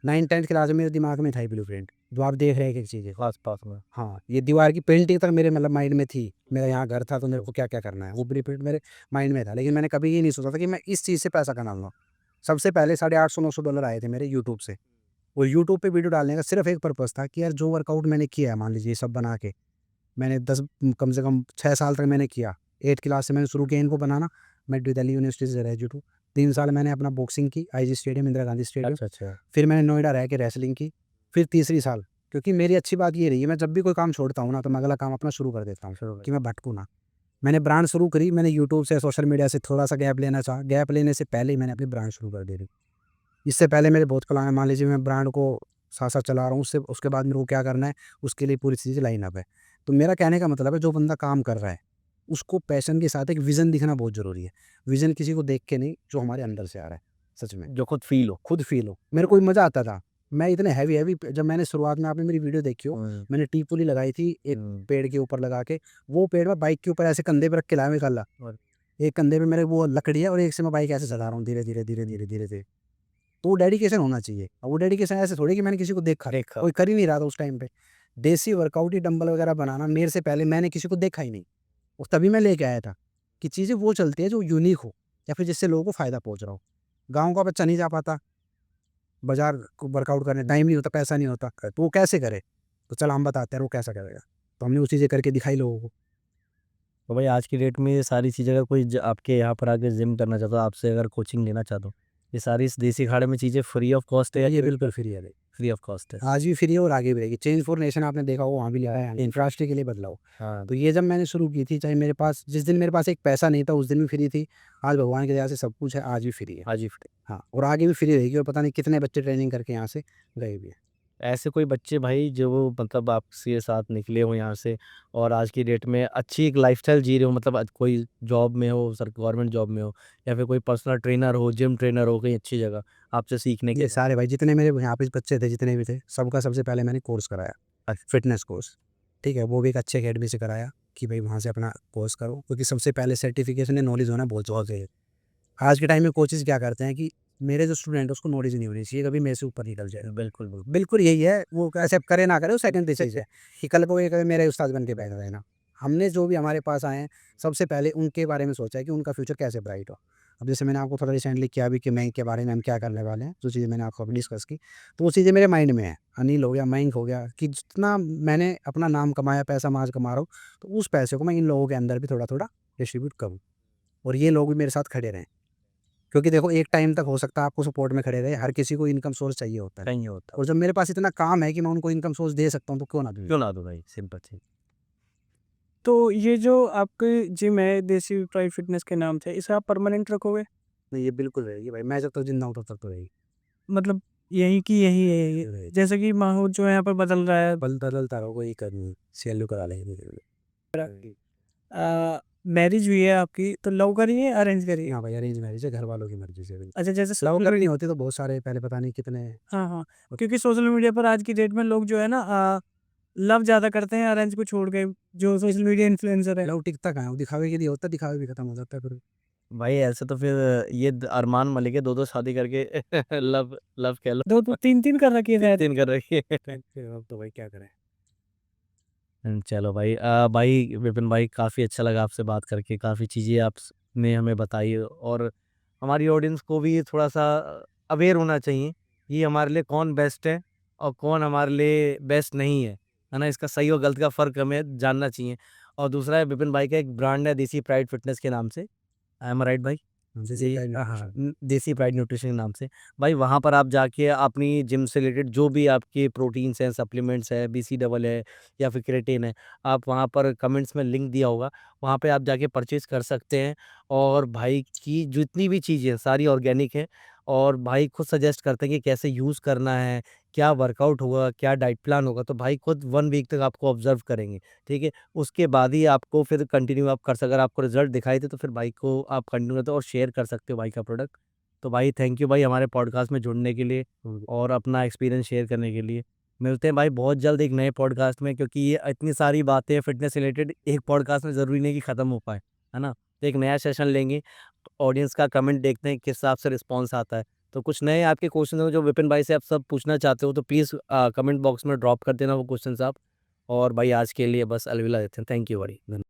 9th-10th क्लास में मेरे दिमाग में था ये ब्लूप्रिंट, जो आप देख रहे हैं एक-एक चीज़ें। आस-पास में। हाँ, ये दीवार की पेंटिंग तक मेरे मतलब माइंड में थी। मेरा यहाँ घर था तो मेरे को क्या-क्या करना है, वो ब्लूप्रिंट मेरे माइंड में था। लेकिन मैंने कभी ये नहीं सोचा था कि मैं इस चीज़ से पैसा कमाऊँगा। सबसे पहले $850-900 आए थे मेरे यूट्यूब से। और यूट्यूब पे वीडियो डालने का सिर्फ़ एक पर्पज़ था कि यार जो वर्कआउट मैंने किया है, मान लीजिए ये सब बना के, मैंने 10 कम से कम 6 साल तक मैंने किया। 8th क्लास से मैंने शुरू किया इनको बनाना। मैं दिल्ली यूनिवर्सिटी से ग्रेजुएट हूँ। 3 साल मैंने अपना बॉक्सिंग की, IG stadium, Indira Gandhi stadium. अच्छा। फिर मैंने नोएडा रह के रेसलिंग की। फिर तीसरी साल, क्योंकि मेरी अच्छी बात ये रही है, मैं जब भी कोई काम छोड़ता हूँ ना, तो मैं अगला काम अपना शुरू कर देता हूँ कि मैं भटकूँ ना। मैंने ब्रांड शुरू करी, मैंने यूट्यूब से, सोशल मीडिया से थोड़ा-सा गैप लेना चाहा। गैप लेने से पहले ही मैंने अपनी ब्रांड शुरू कर दी थी। इससे पहले मेरे बहुत प्लान है, मान लीजिए मैं ब्रांड को साथ-साथ चला रहा हूँ, उससे उसके बाद मेरे को क्या करना है, उसके लिए पूरी चीज़ें लाइन अप है। तो मेरा कहने का मतलब है, जो बंदा काम कर रहा है, उसको पैशन के साथ एक विज़न दिखना बहुत ज़रूरी है। विज़न किसी को देख के नहीं, जो हमारे अंदर से आ रहा है, सच में। जो खुद फ़ील हो। खुद फ़ील हो। मेरे को भी मज़ा आता था। मैं इतने हैवी-हैवी जब मैंने शुरुआत में आपने मेरी वीडियो देखी हो, मैंने टी पुली लगाई थी एक पेड़ के ऊपर लगा के, वो पेड़ मैं बाइक के ऊपर ऐसे कंधे पे रख के लाया मैं कल्ला। और एक कंधे पे मेरे वो लकड़ी है और एक से मैं बाइक ऐसे चला रहा हूँ धीरे-धीरे, धीरे-धीरे, धीरे-धीरे। तो वो डेडिकेशन होना चाहिए। अब वो डेडिकेशन ऐसे थोड़ी कि मैंने किसी को देखा, देखा। कोई कर ही नहीं रहा था उस टाइम पे। देसी वर्कआउट ही डंबल वगैरह बनाना मेरे से पहले मैंने किसी को देखा ही नहीं। और तभी मैं लेके आया था कि चीज़ें वो चलती है जो यूनिक हो या फिर जिससे लोगों को फ़ायदा पहुँच रहा हो। गाँव का बच्चा नहीं जा पाता, बाज़ार को वर्कआउट करने टाइम नहीं होता, पैसा नहीं होता, तो वो कैसे करे? तो चल हम बताते हैं वो कैसा करेगा। तो हमने वो चीज़ें करके दिखाई लोगों को। तो भाई आज की डेट में ये सारी चीज़ें अगर कोई आपके यहाँ पर आके जिम करना चाहता हो, आपसे अगर कोचिंग लेना चाहता हो, ये सारी इस देसी खाड़े में चीज़ें फ्री ऑफ कॉस्ट है या ये बिल्कुल फ्री है भाई। फ्री ऑफ कॉस्ट है? आज भी फ्री है और आगे भी रहेगी। चेंज फॉर नेशन आपने देखा होगा, वहाँ भी लिया है, इंफ्रास्ट्रक्चर के लिए बदलाव। हाँ। तो ये जब मैंने शुरू की थी, चाहे मेरे पास जिस दिन मेरे पास एक पैसा नहीं था, उस दिन भी फ्री थी। आज भगवान की दया से सब कुछ है, आज भी फ्री है। आज ही फ्री। हाँ, और आगे भी फ्री रहेगी और पता नहीं कितने बच्चे ट्रेनिंग करके यहाँ से गए भी हैं। ऐसे कोई बच्चे भाई जो मतलब आपके साथ निकले हो यहाँ से और आज की डेट में अच्छी एक लाइफ़स्टाइल जी रहे हो, मतलब कोई जॉब में हो, सर गवर्नमेंट जॉब में हो, या फिर कोई पर्सनल ट्रेनर हो, जिम ट्रेनर हो कहीं अच्छी जगह, आपसे सीखने के ये बाद? सारे भाई जितने मेरे यहाँ पे बच्चे थे, जितने भी थे, सबका सबसे पहले मैंने कोर्स कराया, फ़िटनेस कोर्स, ठीक है? वो भी एक अच्छे अकेडमी से कराया कि भाई वहाँ से अपना कोर्स करो, क्योंकि सबसे पहले सर्टिफ़िकेशन या नॉलेज होना बहुत ज़रूरी है। आज के टाइम में कोचेज़ क्या करते हैं कि मेरे जो स्टूडेंट है उसको नॉलेज नहीं होनी चाहिए, कभी मेरे से ऊपर निकल जाए। बिल्कुल, बिल्कुल। बिल्कुल यही है, वो एक्सेप्ट करे ना करे वो सेकेंडरी चीज़ है, कि कल को ये कहे मेरे उस्ताद बन के बैठ रहना। हमने जो भी हमारे पास आए हैं, सबसे पहले उनके बारे में सोचा है कि उनका फ्यूचर कैसे ब्राइट हो। अब जैसे मैंने आपको थोड़ा रिसेंटली किया भी कि मयंक के बारे में हम क्या करने वाले हैं, जो चीज़ें मैंने आपको अभी डिस्कस की, तो वो चीज़ें मेरे माइंड में है। अनिल हो गया, मयंक हो गया, कि जितना मैंने अपना नाम कमाया, पैसा मैं आज कमा रहा हूँ, तो उस पैसे को मैं इन लोगों के अंदर भी थोड़ा-थोड़ा डिस्ट्रीब्यूट करूँ और ये लोग भी मेरे साथ खड़े रहें। क्योंकि देखो एक टाइम तक हो सकता है आपको सपोर्ट में खड़े रहे, हर किसी को इनकम सोर्स चाहिए होता है, कहीं होता और जब मेरे पास इतना काम है कि मैं उनको इनकम सोर्स दे सकता हूँ, तो क्यों ना दूँ? क्यों ना दो भाई, सिंपल सी। तो ये जो आपके जिम है देसी प्राइड फिटनेस के नाम से, इसे आप परमानेंट रखोगे? नहीं, ये बिल्कुल रहेगी भाई, मैं जब तक जिंदा हूँ तब तक तो रहेगी। मतलब यही की यही है ये? रहेगी। जैसे कि माहौल जो है यहाँ पर बदल रहा है, बदलता रहो, कोई करनी सैल्यू करा लेंगे धीरे-धीरे। मैरिज हुई है आपकी, तो लव करी है अरेंज करी है? हाँ भाई, अरेंज मैरिज है, घर वालों की मर्जी से। अच्छा, जैसे लव सोशल करनी मीडिया, होती तो बहुत सारे पहले पता नहीं कितने। हाँ, हाँ, क्योंकि सोशल मीडिया पर आज की डेट में लोग जो है ना लव ज़्यादा करते हैं अरेंज को छोड़ के, जो सोशल मीडिया इन्फ्लुएंसर है। लव टिकता कहाँ है, वो दिखावे के लिए होता है, दिखावे भी खत्म हो जाता है फिर। भाई ऐसे तो फिर ये अरमान मलिक है, 2-2 शादी करके लव लव कह लो। 2-2 3-3 कर रखी है शायद। 3 कर रही है। फिर अब तो भाई क्या करें। चलो भाई, भाई विपिन भाई काफ़ी अच्छा लगा आपसे बात करके, काफ़ी चीज़ें आपने हमें बताई और हमारी ऑडियंस को भी थोड़ा-सा अवेयर होना चाहिए कि हमारे लिए कौन बेस्ट है और कौन हमारे लिए बेस्ट नहीं है ना? इसका सही और गलत का फ़र्क हमें जानना चाहिए। और दूसरा है विपिन भाई का एक ब्रांड है देसी प्राइड फिटनेस के नाम से। आई एम राइट भाई? जैसे जी, प्राइड हाँ, हाँ, न्यूट्रिशन। देसी प्राइड न्यूट्रिशन के नाम से। भाई वहाँ पर आप जाके अपनी जिम से रिलेटेड जो भी आपके प्रोटीन्स हैं, सप्लीमेंट्स है, बीसी डबल है या फिर क्रेटिन है, आप वहाँ पर कमेंट्स में लिंक दिया होगा, वहाँ पे आप जाके परचेज़ कर सकते हैं। और भाई की जितनी भी चीज़ें हैं, सारी ऑर्गेनिक हैं और भाई खुद सजेस्ट करते हैं कि कैसे यूज़ करना है, क्या वर्कआउट होगा, क्या डाइट प्लान होगा, तो भाई खुद 1 वीक तक आपको ऑब्ज़र्व करेंगे, ठीक है? उसके बाद ही आपको फिर कंटिन्यू आप कर अगर आपको रिज़ल्ट दिखाई दे तो फिर भाई को आप कंटिन्यू करते हो और शेयर कर सकते हो भाई का प्रोडक्ट। तो भाई थैंक यू भाई हमारे पॉडकास्ट में जुड़ने के लिए और अपना एक्सपीरियंस शेयर करने के लिए। मिलते हैं भाई बहुत जल्द एक नए पॉडकास्ट में, क्योंकि ये इतनी सारी बातें फिटनेस रिलेटेड एक पॉडकास्ट में ज़रूरी नहीं कि ख़त्म हो पाए, है ना? तो एक नया सेशन लेंगे, ऑडियंस का कमेंट देखते हैं किस हिसाब से रिस्पॉन्स आता है। तो कुछ नए आपके क्वेश्चन हो जो विपिन भाई से आप सब पूछना चाहते हो तो प्लीज़ कमेंट बॉक्स में ड्रॉप कर देना वो क्वेश्चंस आप। और भाई आज के लिए बस अलविदा देते हैं। थैंक यू भाई। धन्य